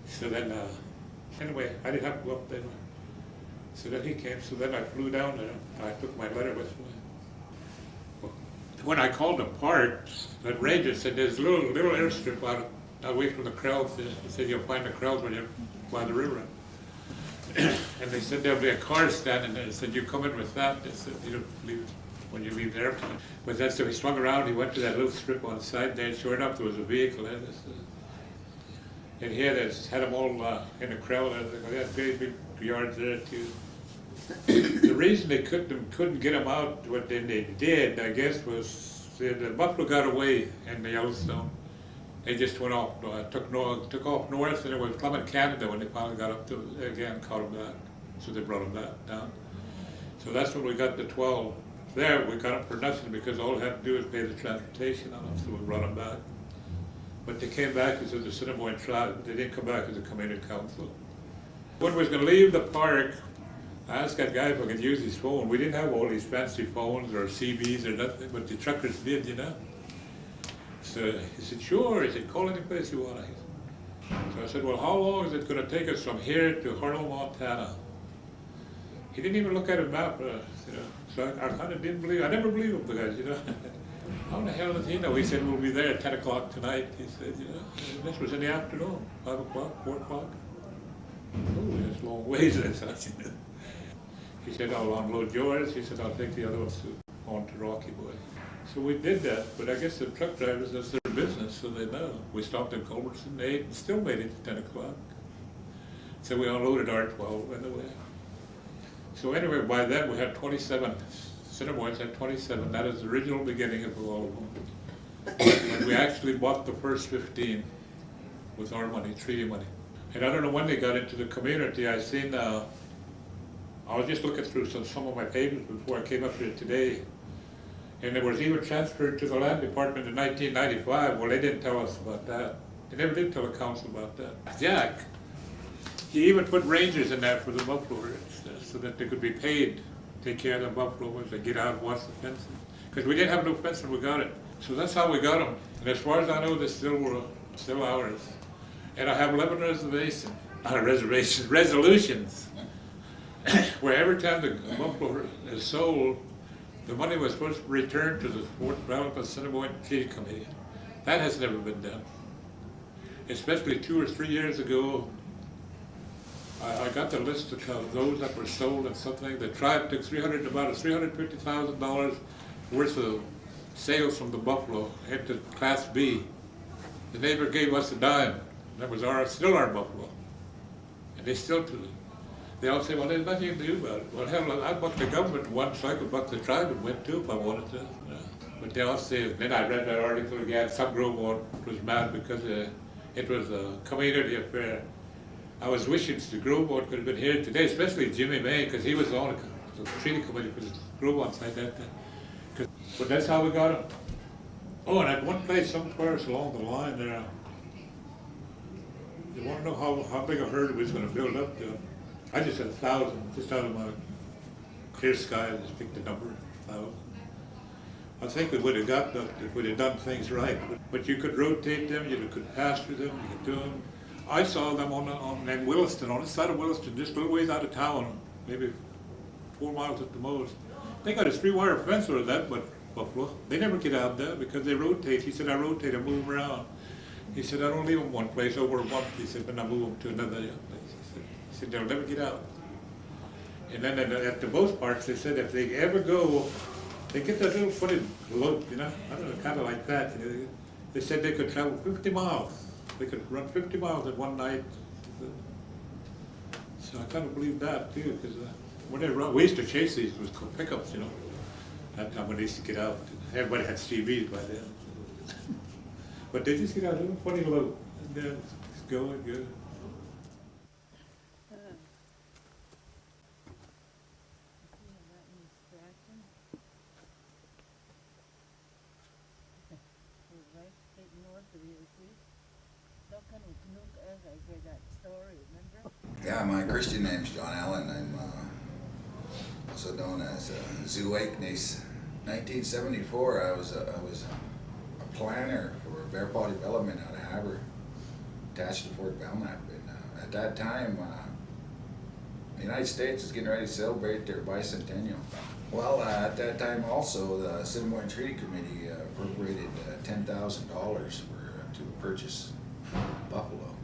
So then, anyway, I didn't have to go up there. So then he came, so then I flew down there. I took my letter with me. When I called the park, that ranger said, there's a little airstrip out away from the Krells. He said, you'll find the Krells when you fly the river. And they said, there'll be a car standing there. They said, you come in with that. They said, you don't leave when you leave the airplane. But then so he swung around, he went to that little strip on the side there, and sure enough, there was a vehicle there. And he had them all in the Krell, and they had big yards there too. The reason they couldn't get them out, what they did, I guess, was the buffalo got away in the Yellowstone. They just went off, took off north, and it was Clement, Canada, when they finally got up to again, caught them back. So they brought them down. So that's when we got the 12. There, we got them for nothing because all we had to do was pay the transportation on them, so we brought them back. But they came back as the Assiniboine tribe. They didn't come back as a community council. When we was going to leave the park, I asked that guy if I could use his phone. We didn't have all these fancy phones or CBs or nothing, but the truckers did, you know. So he said, sure. He said, call any place you want. So I said, well, how long is it going to take us from here to Harlan, Montana? He didn't even look at a map, you know. So I kind of didn't believe. I never believed him, the guys, you know. How the hell does he know? He said, we'll be there at 10 o'clock tonight. He said, you know. And this was in the afternoon, 5 o'clock, 4 o'clock. Oh, that's a long ways, I thought, you know. He said, I'll unload yours. He said, I'll take the other ones on to Rocky Boy. So we did that, but I guess the truck drivers, that's their business, so they know. We stopped in Culbertson, ate, and still made it to 10 o'clock. So we unloaded our 12 anyway. So anyway, by then we had 27 Assiniboines had 27. That is the original beginning of all of them. And we actually bought the first 15 with our money, treaty money. And I don't know when they got into the community. I seen, I was just looking through some of my papers before I came up here today. And it was even transferred to the land department in 1995. Well, they didn't tell us about that. They never did tell the council about that. Jack, he even put rangers in there for the buffalo so that they could be paid to take care of the buffalo as they get out and watch the fencing. Because we didn't have no fence when we got it. So that's how we got them. And as far as I know, they're still ours. And I have 11 resolutions, where every time the buffalo is sold, the money was supposed to return to the Fort Development Assiniboine Treaty Committee. That has never been done. Especially 2 or 3 years ago, I got the list of those that were sold and something. The tribe took about $350,000 worth of sales from the buffalo into Class B. They never gave us a dime. That was still our buffalo. And they all say, well, there's nothing you can do about it. Well, hell, I bucked the government once, so I could buck the tribe and win too if I wanted to. But they all say, then I read that article again, some Grove was mad because it was a community affair. I was wishing the Grove Board could have been here today, especially Jimmy May, because he was on the treaty committee for the Grove Board side that time. But that's how we got him. Oh, and at one place, somewhere along the line there, you want to know how big a herd we was going to build up to? I just said 1,000, just out of my clear sky, I just picked a number, 1,000. I think we would have got that if we'd have done things right. But you could rotate them, you could pasture them, you could do them. I saw them in Williston, on the side of Williston, just a little ways out of town, maybe 4 miles at the most. They got a 3-wire fence over that, but buffalo, they never get out there because they rotate. He said, I rotate and move them around. He said, I don't leave them one place over a month. He said, but I move them to another place. He said, they'll never get out. And then at the most parks, they said if they ever go, they get that little footed lope, you know, I don't know, kind of like that. They said they could travel 50 miles. They could run 50 miles in one night. So I kind of believe that too, because when they run, we used to chase these with pickups, you know. That time when they used to get out, everybody had CVs by then. But they just get out a little funny lope, and then it's going good. Yeah, my Christian name's John Allen. I'm also known as Zoo Aiknes. 1974, I was a planner for Bear Paw Development out of Havre, attached to Fort Belknap. And at that time, the United States was getting ready to celebrate their bicentennial. Well, at that time also, the Assiniboine Treaty Committee appropriated $10,000 to purchase buffalo.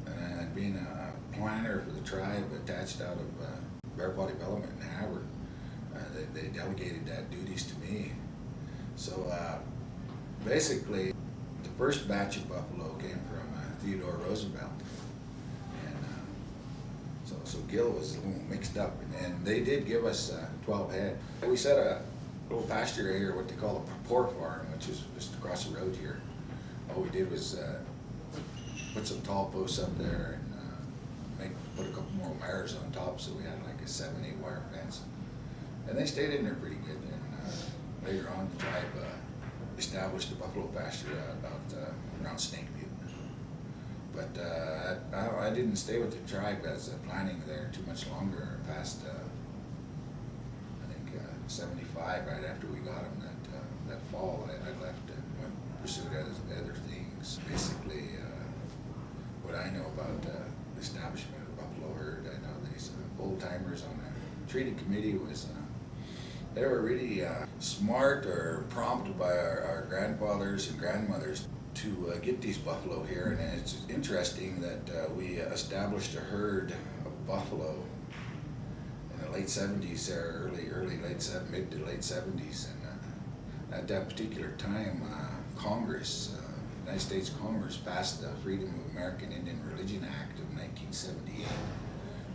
And being a planner for the tribe attached out of Bear Paw Development in Havre, they delegated that duties to me. So basically, the first batch of buffalo came from Theodore Roosevelt. And so Gil was a little mixed up, and they did give us 12 head. We set a little pasture area, what they call a port farm, which is just across the road here. All we did was put some tall posts up there and put a couple more wires on top, so we had like a 7-8 wire fence. And they stayed in there pretty good. And later on, the tribe established a buffalo pasture out around Snake Butte. But I didn't stay with the tribe as planning there too much longer. Past I think 75, right after we got them that fall, I left and pursued other things. Basically, what I know about the establishment of the buffalo herd, I know these old timers on the treaty committee was. They were really smart or prompted by our grandfathers and grandmothers to get these buffalo here. And it's interesting that we established a herd of buffalo in the late 70s, or mid to late 70s. And at that particular time, Congress, United States Congress passed the Freedom of American Indian Religion Act of 1978,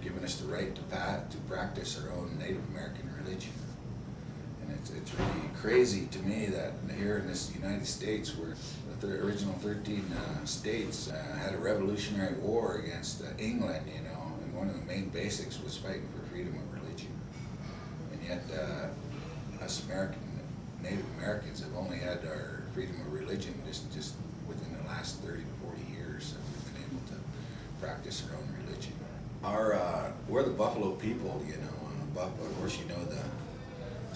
giving us the right to practice our own Native American religion. it's really crazy to me that here in this United States, where the original 13 states had a revolutionary war against England, you know, and one of the main basics was fighting for freedom of religion. And yet, us Native Americans have only had our freedom of religion just within the last 30 to 40 years that we've been able to practice our own religion. We're the Buffalo people, you know. Of course, you know the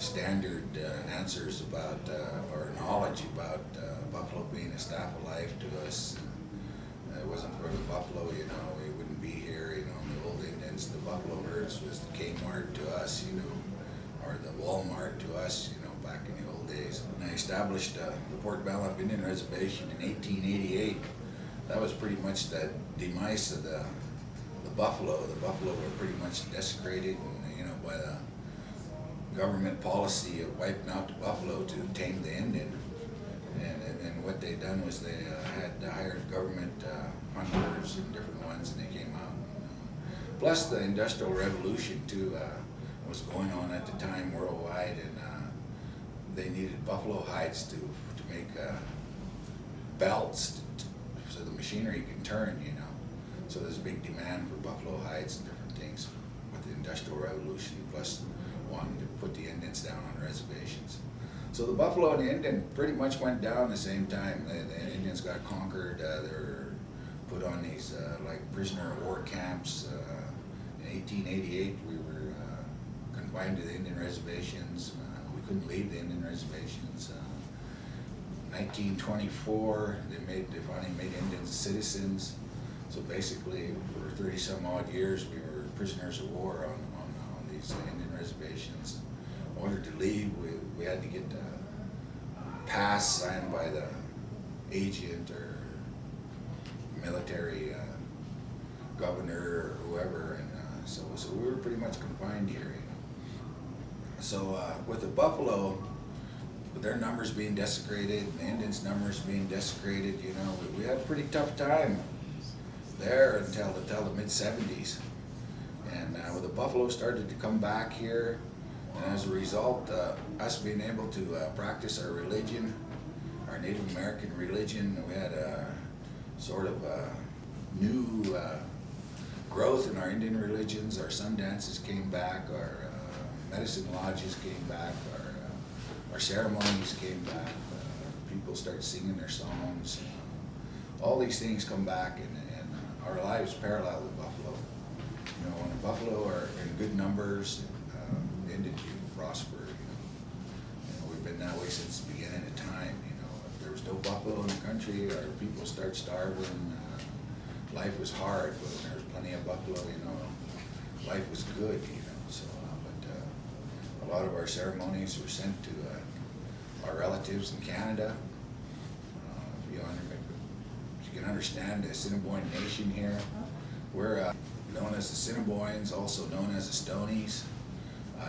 standard answers about or knowledge about buffalo being a staff of life to us. It wasn't for the buffalo, you know, we wouldn't be here. You know, in the old Indians, the buffalo herds was the Kmart to us, you know, or the Walmart to us, you know, back in the old days. And I established the Port Belknap Indian Reservation in 1888. That was pretty much the demise of the buffalo. The buffalo were pretty much desecrated, and, you know, by the government policy of wiping out the buffalo to tame the Indian. And what they done was they had hired government hunters and different ones, and they came out. Plus the Industrial Revolution too was going on at the time worldwide, and they needed buffalo hides to make belts so the machinery can turn, you know. So there's a big demand for buffalo hides and different things with the Industrial Revolution, plus wanting to put the Indians down on reservations. So the buffalo and the Indian pretty much went down the same time. The Indians got conquered. They were put on these like prisoner of war camps. In 1888, we were confined to the Indian reservations. We couldn't leave the Indian reservations. 1924, they finally made Indians citizens. So basically, for 30 some odd years, we were prisoners of war on these Indian reservations. In order to leave, we had to get a pass signed by the agent or military governor or whoever, and so we were pretty much confined here. You know. So with the buffalo, with their numbers being desecrated, the Indians' numbers being desecrated, you know, we had a pretty tough time there until the mid-70s. And when the buffalo started to come back here, and as a result, us being able to practice our religion, our Native American religion, we had a sort of new growth in our Indian religions. Our sun dances came back, our medicine lodges came back, our ceremonies came back, people started singing their songs. All these things come back, and our lives parallel with buffalo. You know, when the buffalo are in good numbers, the Indians prosper. You know, we've been that way since the beginning of time. You know, if there was no buffalo in the country, our people start starving. Life was hard, but when there was plenty of buffalo, you know, life was good. You know, so but a lot of our ceremonies were sent to our relatives in Canada. You can understand the Assiniboine Nation here. We're known as the Assiniboines, also known as the Stonies.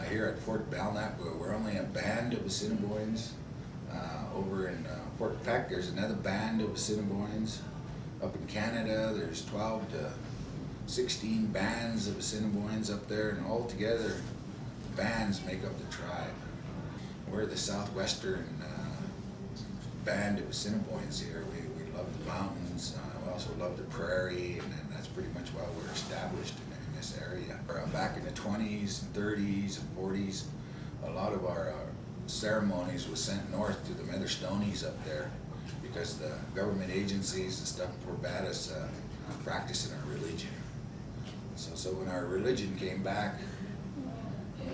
Here at Fort Belknap, we're only a band of Assiniboines. Over in Fort Peck, there's another band of Assiniboines. Up in Canada, there's 12 to 16 bands of Assiniboines up there, and all together, bands make up the tribe. We're the southwestern band of Assiniboines here. We love the mountains. We also love the prairie, and that's pretty much why we're established in this area. Back in the 20s and 30s and 40s, a lot of our ceremonies was sent north to the other Stonies up there because the government agencies and stuff forbade us practicing our religion. So when our religion came back,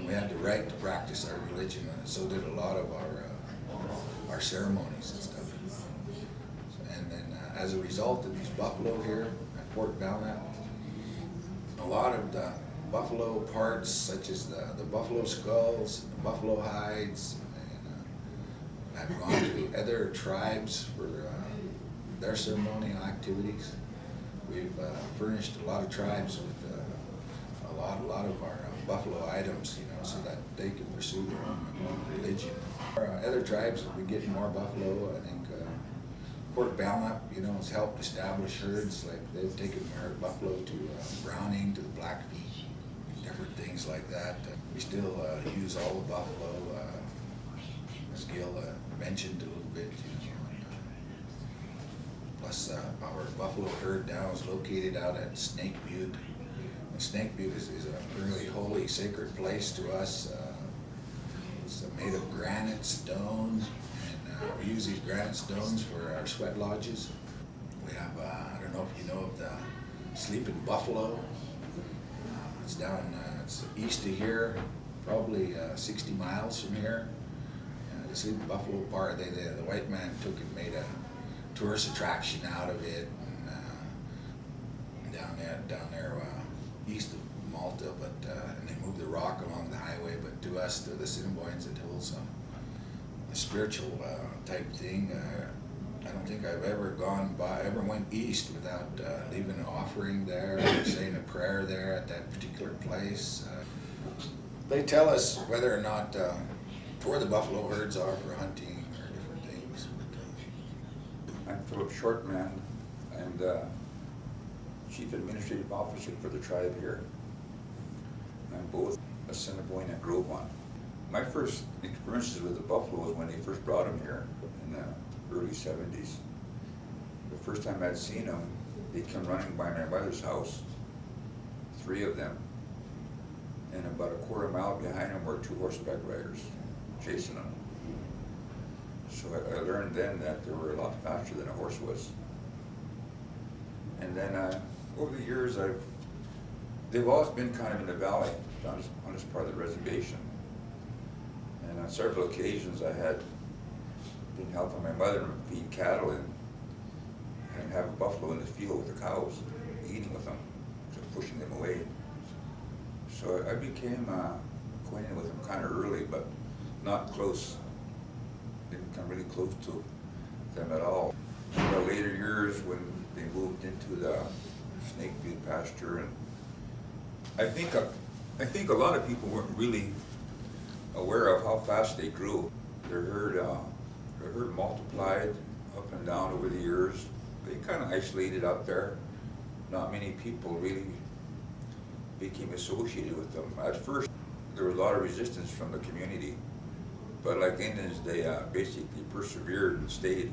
we had the right to practice our religion, and so did a lot of our ceremonies and stuff. And then as a result of these buffalo here at Fort Belknap, a lot of the buffalo parts, such as the buffalo skulls, the buffalo hides, and have gone to other tribes for their ceremonial activities. We've furnished a lot of tribes with a lot of our buffalo items, you know, so that they can pursue their own religion. Other tribes have been getting more buffalo. I think Fort Belknap, you know, has helped establish herds. Like they've taken our buffalo to Browning, to the Blackfeet, different things like that. We still use all the buffalo as Gil mentioned a little bit, plus our buffalo herd now is located out at Snake Butte. And Snake Butte is a really holy, sacred place to us. It's made of granite stone, and we use these granite stones for our sweat lodges. We have, I don't know if you know of the Sleeping Buffalo. It's down, it's east of here, probably 60 miles from here. The Sleeping Buffalo part, the white man took and made a tourist attraction out of it, and down there east of Malta, but and they moved the rock along the highway. But to us, to the Assiniboines, it holds a spiritual type thing. I don't think I've ever went east without leaving an offering there, or saying a prayer there at that particular place. They tell us whether or not where the buffalo herds are for hunting or different things. I'm Philip Shortman. I'm the Chief Administrative Officer for the tribe here. I'm both Assiniboine and Gros Ventre. My first experiences with the buffalo was when they first brought them here in the early 70s. The first time I'd seen them, they'd come running by my mother's house, 3 of them, and about a quarter mile behind them were 2 horseback riders chasing them. So I learned then that they were a lot faster than a horse was. And then over the years, they've always been kind of in the valley, on this part of the reservation. And on several occasions, I had been helping my mother feed cattle and have a buffalo in the field with the cows, eating with them, so pushing them away. So I became acquainted with them kind of early, but not close. Didn't come really close to them at all. In the later years, when they moved into the Snake Butte pasture, and I think a lot of people weren't really aware of how fast they grew. Their herd multiplied up and down over the years. They kind of isolated up there. Not many people really became associated with them. At first, there was a lot of resistance from the community, but like Indians, they basically persevered and stayed,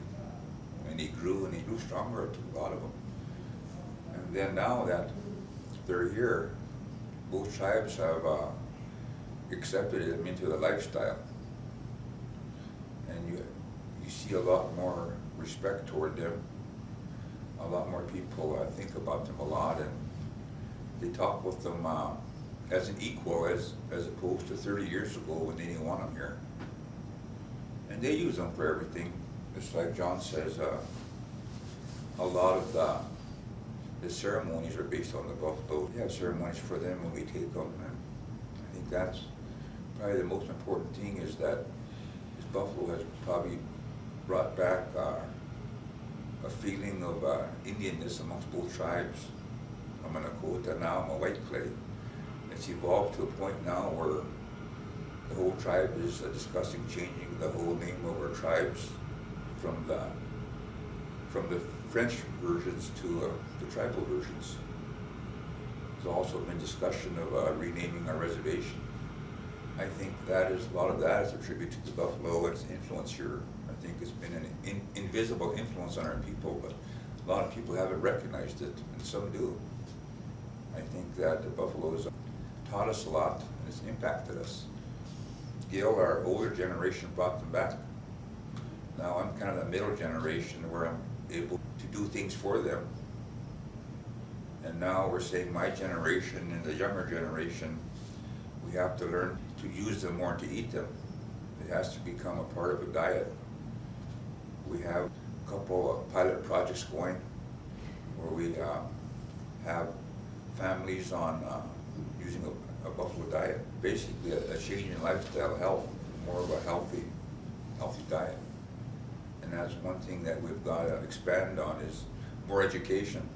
and they grew stronger, a lot of them. And then now that they're here, both tribes have accepted them into the lifestyle, and you see a lot more respect toward them. A lot more people think about them a lot, and they talk with them as an equal, as opposed to 30 years ago when they didn't want them here. And they use them for everything. Just like John says, a lot of the ceremonies are based on the buffalo. We have ceremonies for them when we take them, and I think that's probably the most important thing, is that this buffalo has probably brought back a feeling of Indianness amongst both tribes. I'm going to quote that now, I'm a White Clay. It's evolved to a point now where the whole tribe is discussing changing the whole name of our tribes from the French versions to the tribal versions. There's also been discussion of renaming our reservation. I think a lot of that is a tribute to the buffalo, its influence here. I think it's been an invisible influence on our people, but a lot of people haven't recognized it, and some do. I think that the buffalo has taught us a lot, and it's impacted us. Gil, our older generation, brought them back. Now I'm kind of the middle generation where I'm able to do things for them. And now we're saying my generation and the younger generation, we have to learn to use them more and to eat them. It has to become a part of a diet. We have a couple of pilot projects going where we have families on using a buffalo diet, basically a change in lifestyle, health, more of a healthy diet. And that's one thing that we've got to expand on, is more education,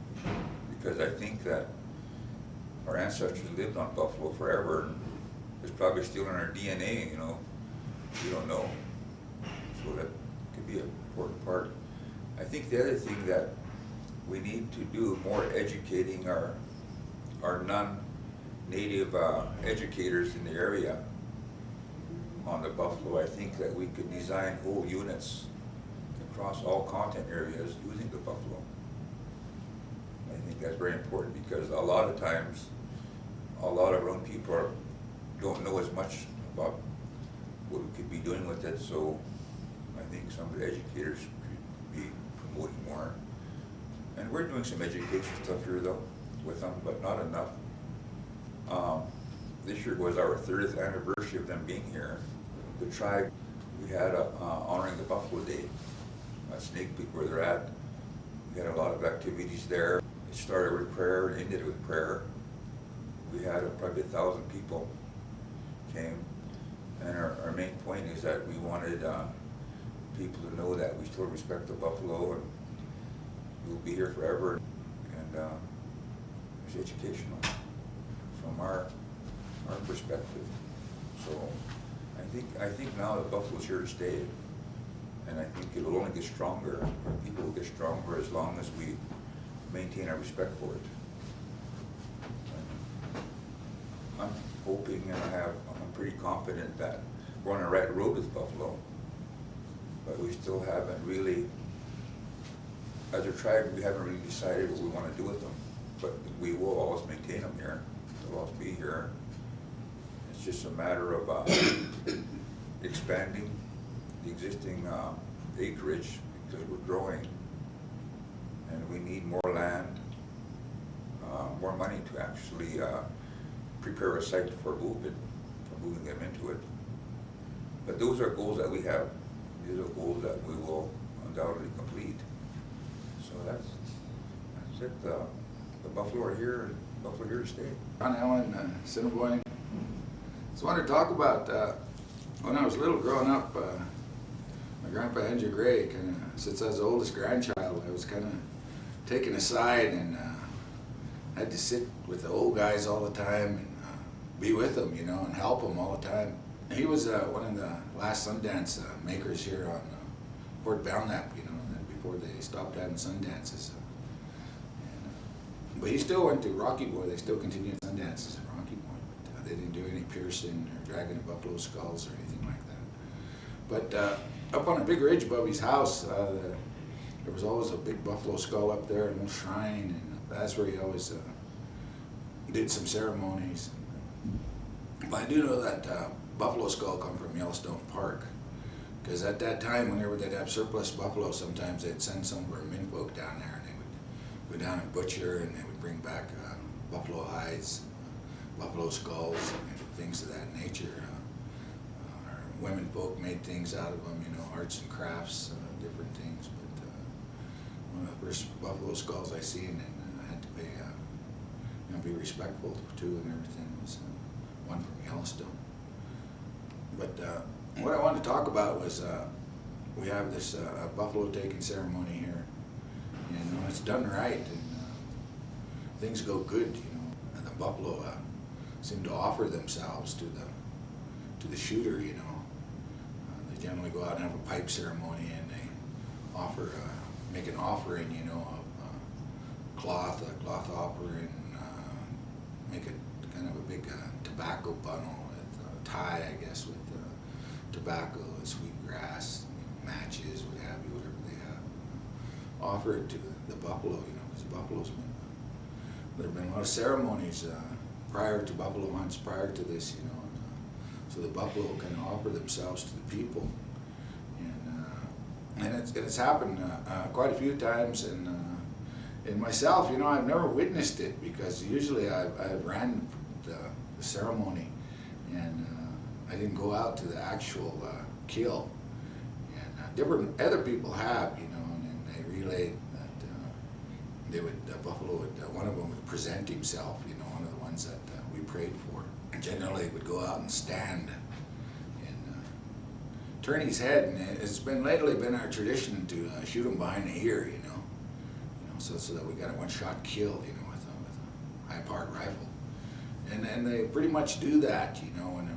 because I think that our ancestors lived on buffalo forever, and it's probably still in our DNA, we don't know. So that could be an important part. I think the other thing that we need to do more educating our non-native educators in the area. on the buffalo, I think that we could design whole units across all content areas using the buffalo. I think that's very important because a lot of times, a lot of our own people don't know as much about what we could be doing with it, so I think some of the educators should be promoting more. And we're doing some education stuff here though with them, but not enough. This year was our 30th anniversary of them being here. The tribe, we had a honoring the Buffalo Day at Snake Peak where they're at. We had a lot of activities there. It started with prayer and ended with prayer. We had probably 1,000 people came, and our main point is that we wanted people to know that we still respect the buffalo and we'll be here forever, and it's educational from our perspective. So I think now the buffalo's here to stay, and I think it'll only get stronger. Our people will get stronger as long as we maintain our respect for it. I'm hoping, and I'm pretty confident that we're on the right road with buffalo, but we still haven't really, as a tribe, we haven't really decided what we want to do with them. But we will always maintain them here. They'll always be here. It's just a matter of expanding the existing acreage because we're growing, and we need more land, more money to actually prepare a site for moving them into it. But those are goals that we have. These are goals that we will undoubtedly complete. So that's it. The buffalo are here, and buffalo are here to stay. John Allen, Assiniboine. Just wanted to talk about when I was little growing up. My grandpa Andrew Gray, since I was the oldest grandchild, I was kind of taken aside and had to sit with the old guys all the time and be with them, you know, and help them all the time. He was one of the last Sundance makers here on Port Belknap, you know, before they stopped having Sundances. But he still went to Rocky Point. They still continued Sundances at Rocky Point. But they didn't do any piercing or dragging of buffalo skulls or anything like that. But up on a big ridge above his house, there was always a big buffalo skull up there, and a shrine, and that's where he always did some ceremonies. But I do know that buffalo skull come from Yellowstone Park, because at that time, whenever they'd have surplus buffalo, sometimes they'd send some of our menfolk down there, and they would go down and butcher, and they would bring back buffalo hides, buffalo skulls, and things of that nature. Our women folk made things out of them, you know, arts and crafts, different things. But one of the first buffalo skulls I seen, and I had to pay, you know, be respectful to, and everything, was one from Yellowstone. But what I wanted to talk about was we have this buffalo taking ceremony here, and it's done right, and things go good, you know. And the buffalo seem to offer themselves to the shooter, you know. They generally go out and have a pipe ceremony, and they offer, make an offering, you know, of cloth offering, make a kind of a big tobacco bundle with tie, I guess, with tobacco and sweet grass, you know, matches, what have you, whatever they have. Offer it to the buffalo, you know, because buffalo's been, there have been a lot of ceremonies prior to buffalo hunts, prior to this, you know. So the buffalo can offer themselves to the people, and it's happened quite a few times. And myself, you know, I've never witnessed it because usually I've ran the ceremony, and I didn't go out to the actual kill. And different other people have, you know, and they relayed that the buffalo would, one of them would present himself, you know, one of the ones that we prayed for. And generally would go out and stand and turn his head, and it's lately been our tradition to shoot him behind the ear, you know, so that we got a one-shot kill, you know, with a high-powered rifle. And they pretty much do that, you know, when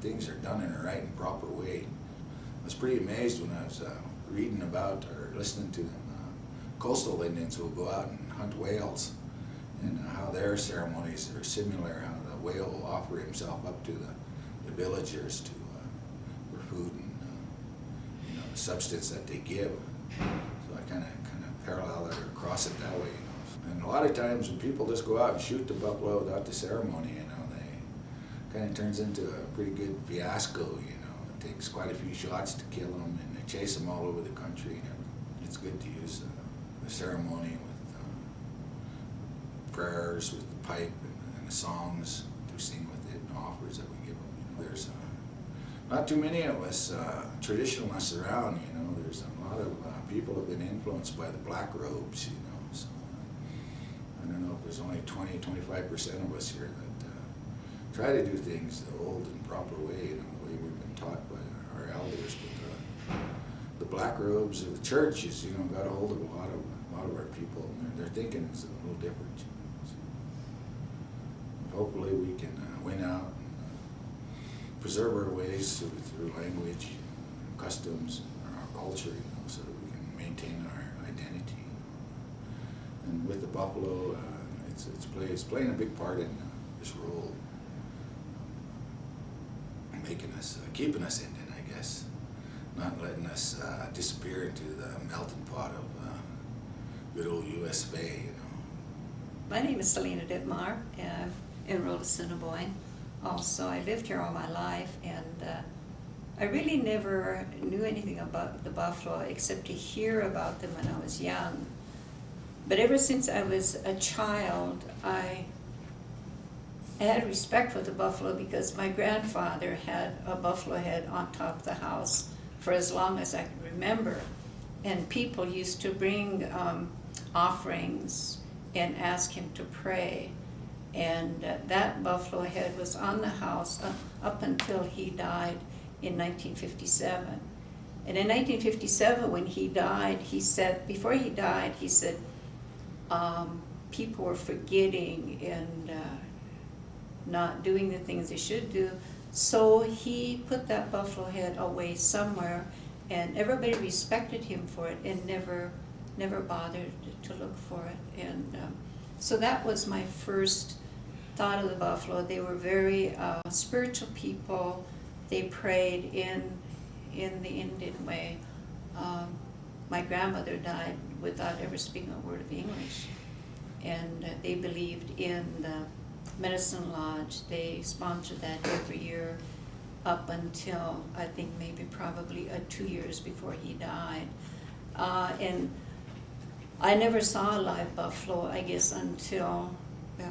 things are done in a right and proper way. I was pretty amazed when I was reading about or listening to them, coastal Indians who will go out and hunt whales, and how their ceremonies are similar, how the whale will offer himself up to the villagers food and you know, the substance that they give. So I kind of parallel it or cross it that way, you know. And a lot of times when people just go out and shoot the buffalo without the ceremony, you know, they kind of turns into a pretty good fiasco, you know. It takes quite a few shots to kill them, and they chase them all over the country. And it's good to use the ceremony with prayers, with the pipe and the songs to sing with it, and offers that we give them. You know, there's not too many of us traditionalists around, you know. There's a lot of people have been influenced by the black robes, you know. So I don't know if there's only 20-25% of us here that try to do things the old and proper way, you know, the way we've been taught by our elders. But the black robes of the church is, you know, got a hold of a lot of our people, and their thinking is a little different. You know, so hopefully we can win out and preserve our ways through language, customs, our culture, you know, so that we can maintain our identity. And with the buffalo, it's playing a big part in this role, making us, keeping us Indian, I guess, not letting us disappear into the melting pot of good old US Bay, you know. My name is Selena Dittmar, and I'm enrolled at Assiniboine. Also, I lived here all my life, and I really never knew anything about the buffalo except to hear about them when I was young. But ever since I was a child, I had respect for the buffalo because my grandfather had a buffalo head on top of the house for as long as I could remember. And people used to bring offerings and ask him to pray. And that buffalo head was on the house up until he died in 1957. And in 1957, when he died, he said, before he died, he said, people were forgetting and not doing the things they should do. So he put that buffalo head away somewhere, and everybody respected him for it and never bothered to look for it. And so that was my first thought of the buffalo. They were very spiritual people. They prayed in the Indian way. My grandmother died without ever speaking a word of English, and they believed in the Medicine Lodge. They sponsored that every year up until I think maybe probably 2 years before he died. And I never saw a live buffalo, I guess, until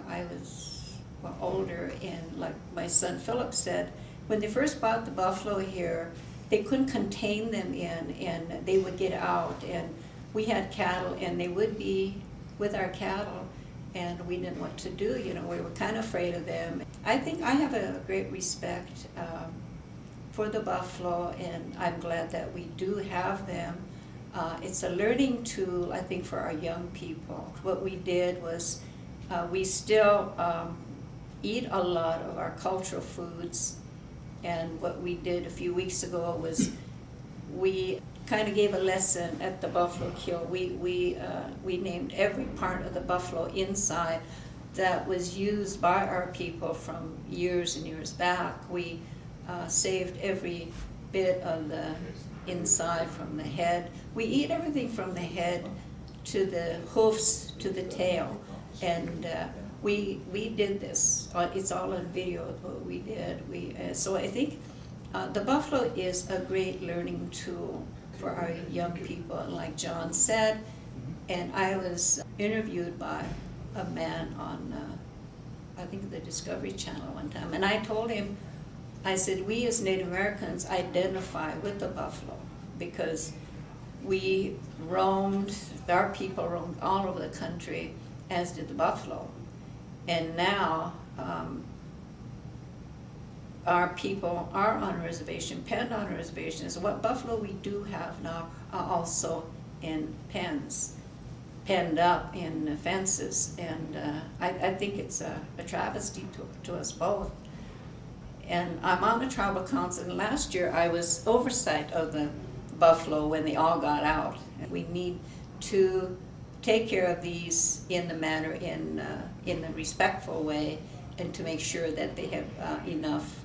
I was older. And like my son Philip said, when they first bought the buffalo here, they couldn't contain them in, and they would get out. And we had cattle, and they would be with our cattle, and we didn't know what to do. You know, we were kind of afraid of them. I think I have a great respect for the buffalo, and I'm glad that we do have them. It's a learning tool, I think, for our young people. What we did was we still eat a lot of our cultural foods, and what we did a few weeks ago was we kind of gave a lesson at the buffalo kill. We named every part of the buffalo inside that was used by our people from years and years back. We saved every bit of the inside from the head. We eat everything from the head to the hoofs to the tail, and we did this. It's all on video what we did. So I think the buffalo is a great learning tool for our young people, and like John said, and I was interviewed by a man on, I think the Discovery Channel one time, and I told him, I said, we as Native Americans identify with the buffalo because we roamed, our people roamed all over the country, as did the buffalo. And now our people are on a reservation, penned on a reservation. So what buffalo we do have now are also in pens, penned up in fences. And I think it's a travesty to us both. And I'm on the tribal council, and last year I was oversight of the buffalo when they all got out. We need to take care of these in the manner, in a respectful way, and to make sure that they have enough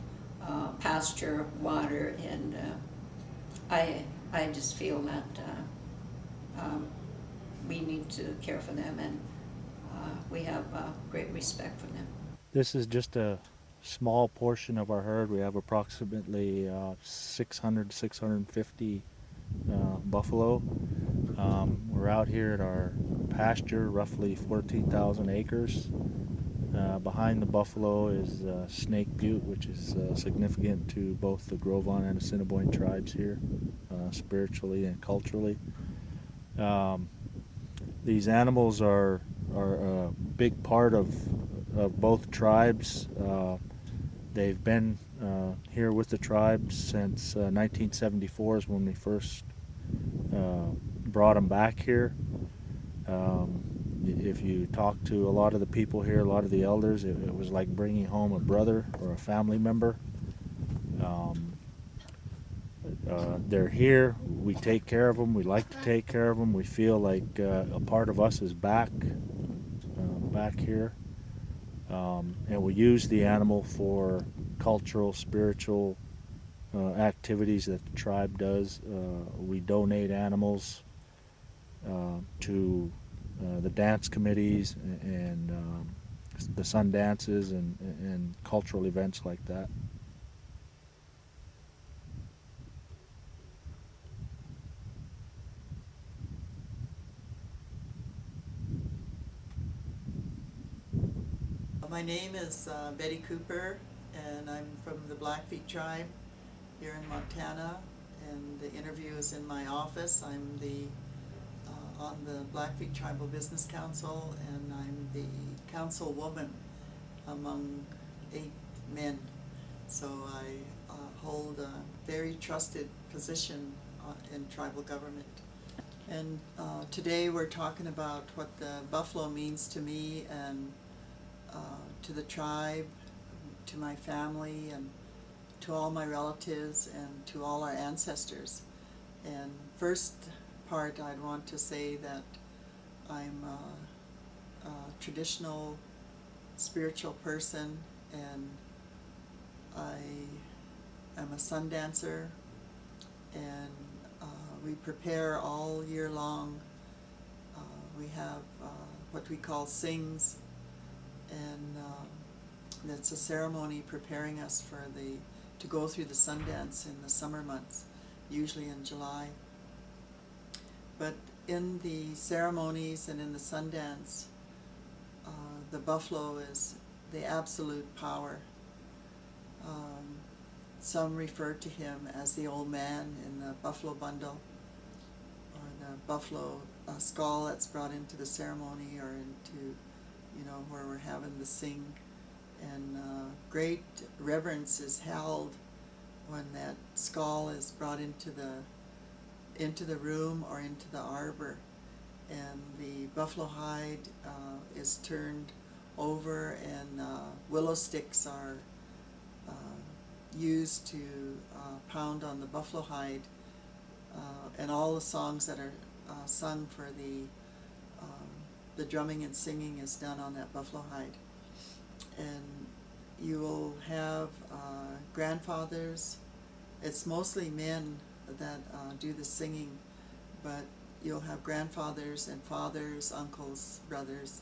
pasture, water, and I just feel that we need to care for them, and we have great respect for them. This is just a small portion of our herd. We have approximately 600, 650 buffalo. We're out here at our pasture, roughly 14,000 acres. Behind the buffalo is Snake Butte, which is significant to both the Gros Ventre and Assiniboine tribes here, spiritually and culturally. These animals are a big part of both tribes. They've been here with the tribes since 1974 is when we first brought them back here. If you talk to a lot of the people here, a lot of the elders, it was like bringing home a brother or a family member. They're here. We take care of them. We like to take care of them. We feel like a part of us is back here. And we use the animal for cultural, spiritual activities that the tribe does. We donate animals to the dance committees and the sun dances and cultural events like that. My name is Betty Cooper, and I'm from the Blackfeet tribe here in Montana, and the interview is in my office. I'm on the Blackfeet Tribal Business Council, and I'm the councilwoman among 8 men. So I hold a very trusted position in tribal government. And today we're talking about what the buffalo means to me and to the tribe, to my family, and to all my relatives, and to all our ancestors. And first part, I'd want to say that I'm a traditional spiritual person, and I am a sun dancer, and we prepare all year long. We have what we call sings, and that's a ceremony preparing us for to go through the Sundance in the summer months, usually in July. But in the ceremonies and in the Sundance, the buffalo is the absolute power. Some refer to him as the old man in the buffalo bundle, or the buffalo skull that's brought into the ceremony, or into, where we're having the sing. And great reverence is held when that skull is brought into the room or into the arbor, and the buffalo hide is turned over, and willow sticks are used to pound on the buffalo hide, and all the songs that are sung for the drumming and singing is done on that buffalo hide. And you will have grandfathers. It's mostly men that do the singing, but you'll have grandfathers and fathers, uncles, brothers.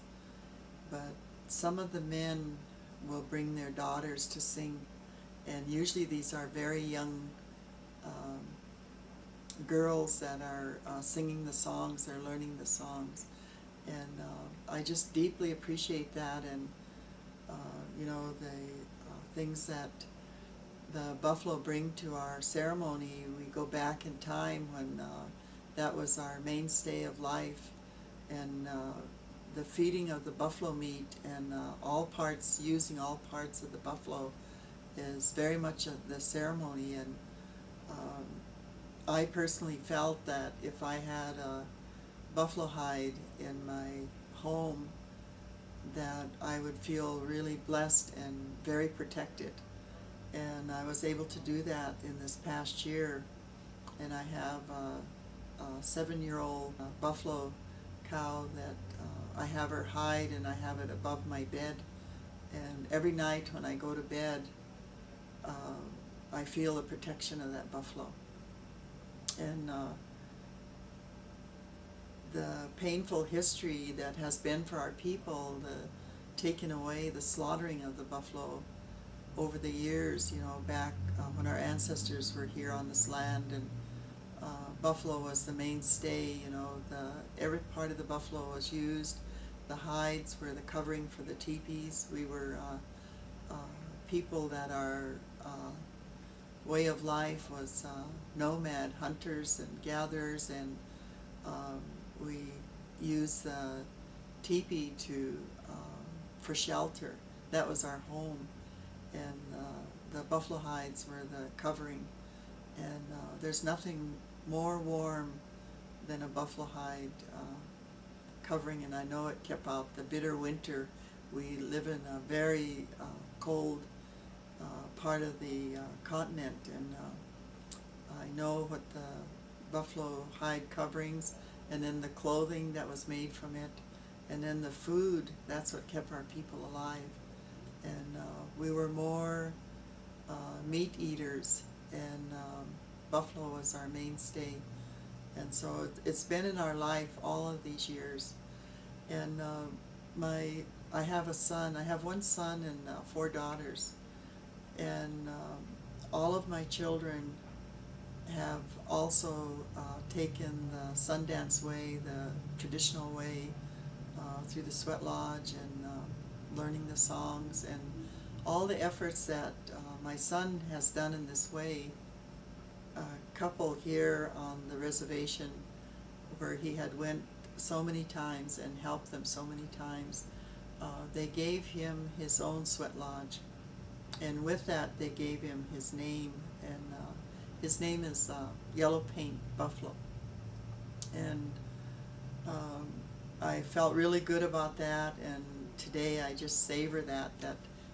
But some of the men will bring their daughters to sing, and usually these are very young girls that are singing the songs, they're learning the songs. And I just deeply appreciate that, and the things that the buffalo bring to our ceremony. We go back in time when that was our mainstay of life, and the feeding of the buffalo meat and using all parts of the buffalo is very much the ceremony. And I personally felt that if I had a buffalo hide in my home, that I would feel really blessed and very protected. And I was able to do that in this past year. And I have a 7-year-old buffalo cow that I have her hide, and I have it above my bed. And every night when I go to bed, I feel the protection of that buffalo. And the painful history that has been for our people, the taking away, the slaughtering of the buffalo over the years, you know, back when our ancestors were here on this land, and buffalo was the mainstay, you know, every part of the buffalo was used. The hides were the covering for the teepees. We were people that our way of life was nomad hunters and gatherers, and we used the teepee for shelter. That was our home, and the buffalo hides were the covering. And there's nothing more warm than a buffalo hide covering, and I know it kept out the bitter winter. We live in a very cold part of the continent, and I know what the buffalo hide coverings, and then the clothing that was made from it, and then the food, that's what kept our people alive. And we were more meat eaters, and buffalo was our mainstay. And so it's been in our life all of these years. And I have a son. I have one son and 4 daughters. And all of my children have also taken the Sundance way, the traditional way, through the Sweat Lodge, and learning the songs, and all the efforts that my son has done in this way. A couple here on the reservation where he had went so many times and helped them so many times, they gave him his own Sweat Lodge, and with that they gave him his name, and his name is Yellow Paint Buffalo. And I felt really good about that, and today I just savor that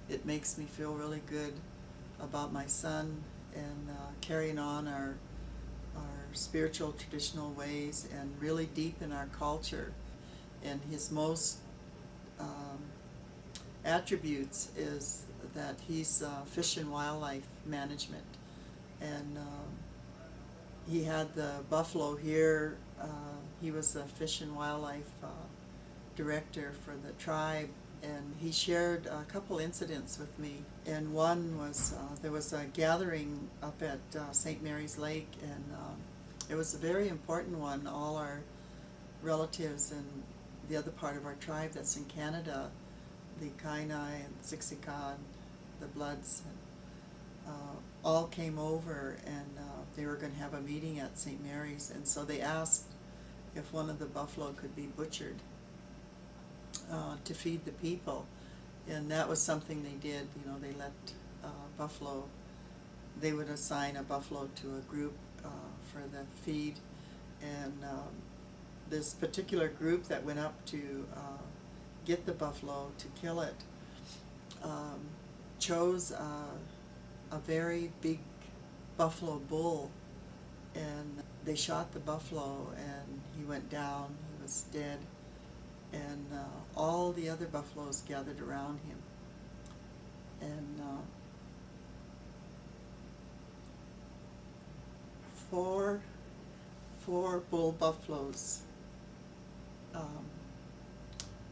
it makes me feel really good about my son, and carrying on our spiritual traditional ways, and really deep in our culture. And his most attributes is that he's fish and wildlife management, and he had the buffalo here. He was the fish and wildlife director for the tribe, and he shared a couple incidents with me. And one was there was a gathering up at St. Mary's Lake, and it was a very important one. All our relatives and the other part of our tribe that's in Canada, the Kainai and Siksika, the Bloods, all came over, and they were going to have a meeting at St. Mary's, and so they asked if one of the buffalo could be butchered to feed the people. And that was something they did. You know, they let buffalo, they would assign a buffalo to a group for the feed, and this particular group that went up to get the buffalo to kill it chose a very big buffalo bull, and they shot the buffalo, and he went down, he was dead, and all the other buffaloes gathered around him. And four bull buffaloes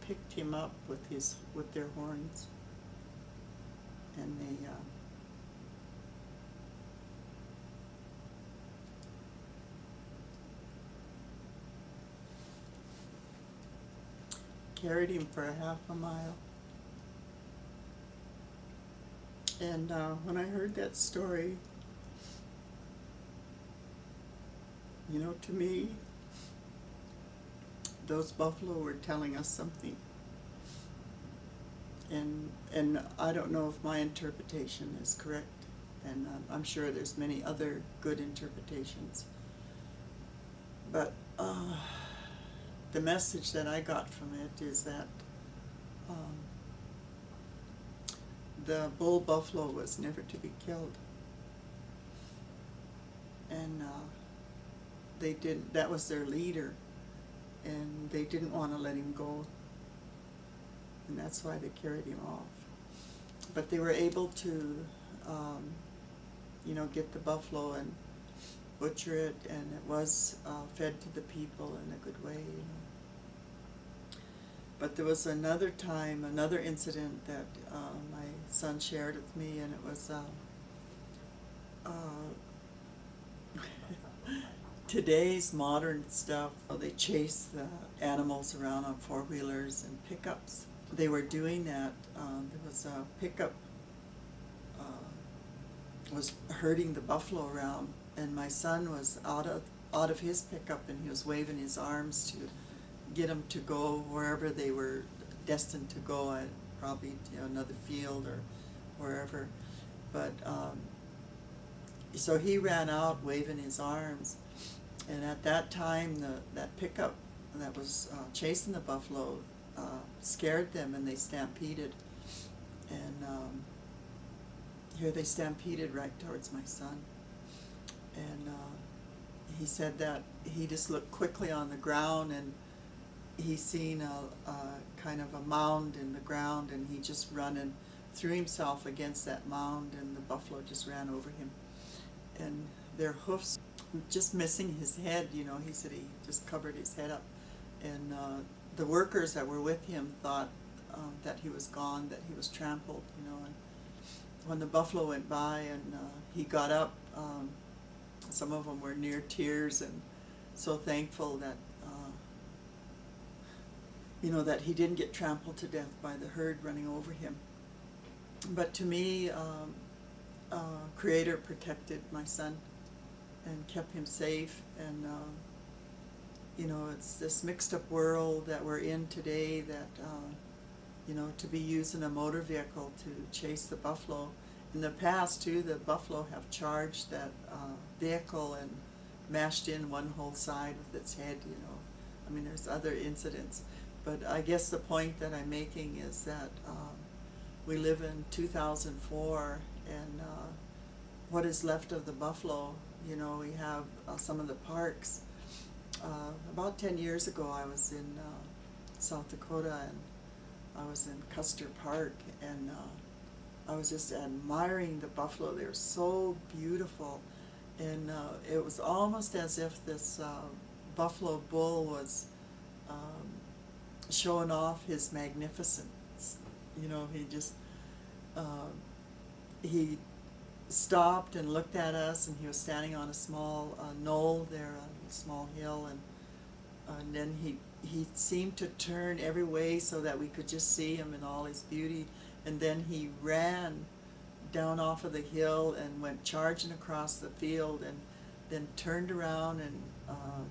picked him up with their horns, and they carried him for a half a mile. And when I heard that story, you know, to me, those buffalo were telling us something. And I don't know if my interpretation is correct, and I'm sure there's many other good interpretations. But the message that I got from it is that the bull buffalo was never to be killed, and they didn't. That was their leader, and they didn't want to let him go, and that's why they carried him off. But they were able to get the buffalo and butcher it, and it was fed to the people in a good way. But there was another time, another incident that my son shared with me, and it was today's modern stuff. They chase the animals around on four-wheelers and pickups. They were doing that. There was a pickup was herding the buffalo around, and my son was out of his pickup, and he was waving his arms to get them to go wherever they were destined to go, at probably another field or wherever. But so he ran out waving his arms, and at that time that pickup that was chasing the buffalo scared them, and they stampeded, and here they stampeded right towards my son. And he said that he just looked quickly on the ground, and he seen a kind of a mound in the ground, and he just run and threw himself against that mound, and the buffalo just ran over him. And their hoofs just missing his head, he said he just covered his head up. And the workers that were with him thought that he was gone, that he was trampled, and when the buffalo went by and he got up, some of them were near tears and so thankful that that he didn't get trampled to death by the herd running over him. But to me, Creator protected my son and kept him safe. And it's this mixed up world that we're in today, that to be using a motor vehicle to chase the buffalo. In the past too, the buffalo have charged that vehicle and mashed in one whole side with its head. There's other incidents, but I guess the point that I'm making is that we live in 2004, and what is left of the buffalo, we have some of the parks. About 10 years ago, I was in South Dakota, and I was in Custer Park, and I was just admiring the buffalo. They were so beautiful, and it was almost as if this buffalo bull was showing off his magnificence. He just he stopped and looked at us, and he was standing on a small knoll there, a small hill, and then he seemed to turn every way so that we could just see him in all his beauty, and then he ran down off of the hill and went charging across the field, and then turned around and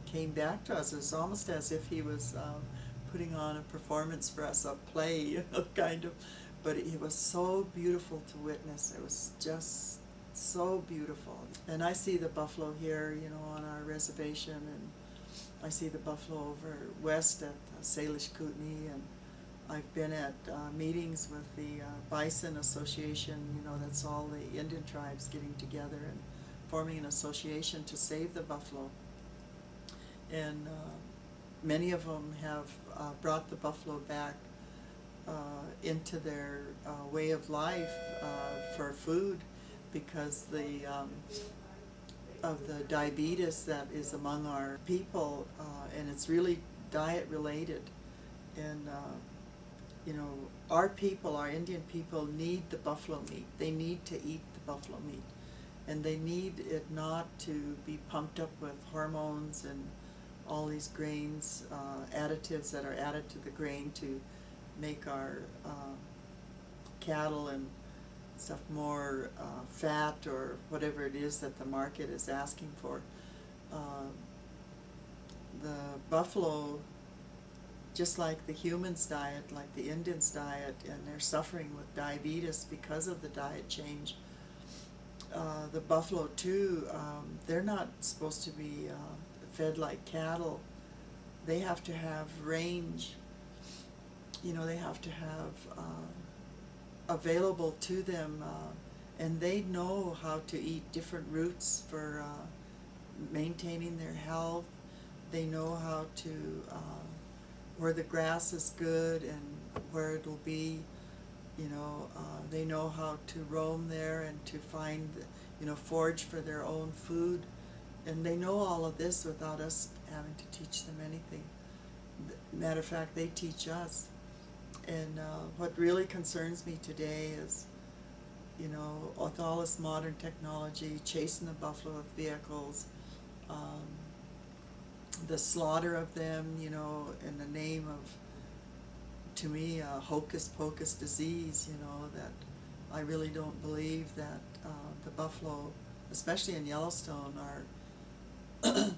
came back to us. It was almost as if he was putting on a performance for us, a play, kind of. But it was so beautiful to witness. It was just so beautiful. And I see the buffalo here, on our reservation, and I see the buffalo over west at Salish Kootenai, and I've been at meetings with the Bison Association. That's all the Indian tribes getting together and forming an association to save the buffalo. And many of them have brought the buffalo back into their way of life for food, because of the diabetes that is among our people, and it's really diet related. And our people, our Indian people, need the buffalo meat. They need to eat the buffalo meat, and they need it not to be pumped up with hormones and all these grains, additives that are added to the grain to make our cattle and stuff more fat, or whatever it is that the market is asking for. The buffalo, just like the humans' diet, like the Indians' diet, and they're suffering with diabetes because of the diet change. The buffalo too, they're not supposed to be fed like cattle. They have to have range. They have to have available to them, and they know how to eat different roots for maintaining their health. They know how to where the grass is good and where it'll be. They know how to roam there and to find forage for their own food. And they know all of this without us having to teach them anything. Matter of fact, they teach us. And what really concerns me today is, with all this modern technology, chasing the buffalo with vehicles, the slaughter of them, in the name of, to me, a hocus pocus disease, that I really don't believe that the buffalo, especially in Yellowstone, are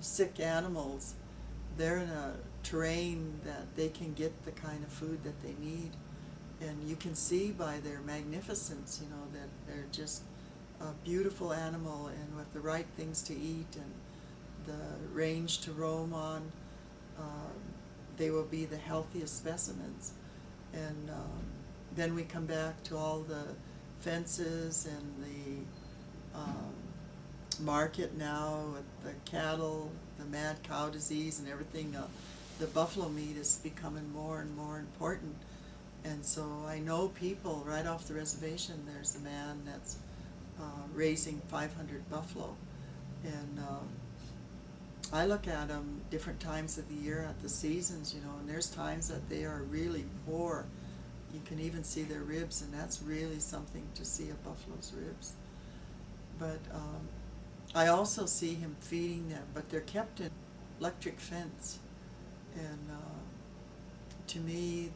sick animals. They're in a terrain that they can get the kind of food that they need. And you can see by their magnificence, that they're just a beautiful animal, and with the right things to eat and the range to roam on, they will be the healthiest specimens. And then we come back to all the fences and the market now with the cattle, the mad cow disease and everything. The buffalo meat is becoming more and more important. And so I know people right off the reservation. There's a man that's raising 500 buffalo, and I look at them different times of the year at the seasons, and there's times that they are really poor. You can even see their ribs, and that's really something to see a buffalo's ribs. But I also see him feeding them, but they're kept in electric fence, and to me,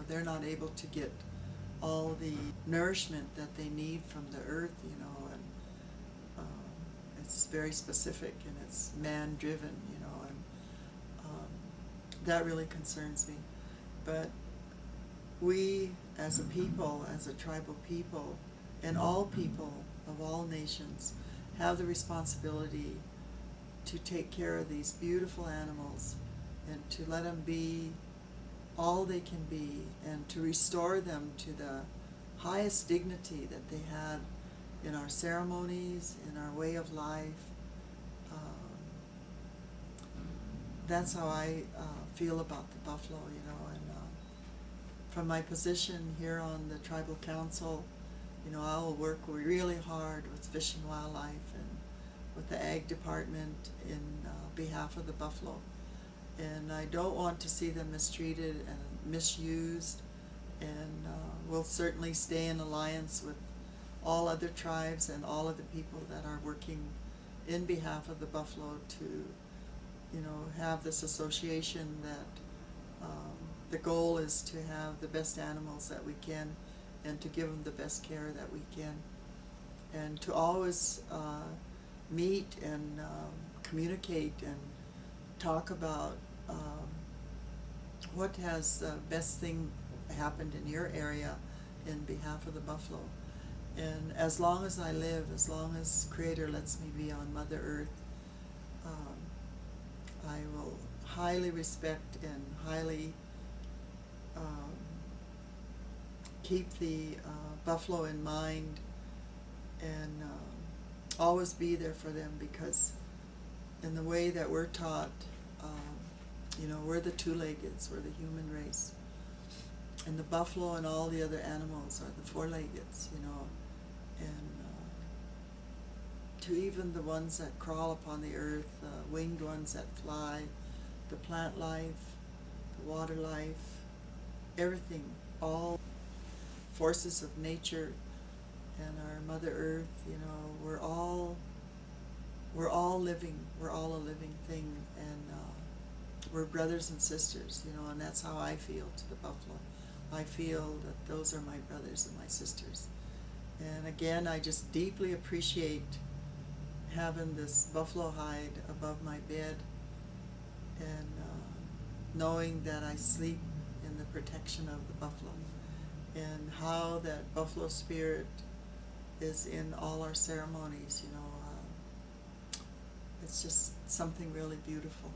they're not able to get all the nourishment that they need from the earth, and it's very specific and it's man-driven, and that really concerns me. But we, as a people, as a tribal people, and all people of all nations, have the responsibility to take care of these beautiful animals and to let them be all they can be, and to restore them to the highest dignity that they had in our ceremonies, in our way of life. That's how I feel about the buffalo, and from my position here on the Tribal Council, I'll work really hard with Fish and Wildlife and with the Ag Department in behalf of the buffalo. And I don't want to see them mistreated and misused, and we'll certainly stay in alliance with all other tribes and all of the people that are working in behalf of the buffalo to, have this association that the goal is to have the best animals that we can and to give them the best care that we can, and to always meet and communicate and talk about what has the best thing happened in your area in behalf of the buffalo. And as long as I live, as long as Creator lets me be on Mother Earth, I will highly respect and highly keep the buffalo in mind, and always be there for them, because in the way that we're taught, we're the two-leggeds, we're the human race. And the buffalo and all the other animals are the four-leggeds, and to even the ones that crawl upon the earth, the winged ones that fly, the plant life, the water life, everything, all forces of nature and our Mother Earth, we're all living, we're all a living thing, and we're brothers and sisters, and that's how I feel to the buffalo. I feel that those are my brothers and my sisters. And again, I just deeply appreciate having this buffalo hide above my bed, and knowing that I sleep in the protection of the buffalo, and how that buffalo spirit is in all our ceremonies, it's just something really beautiful.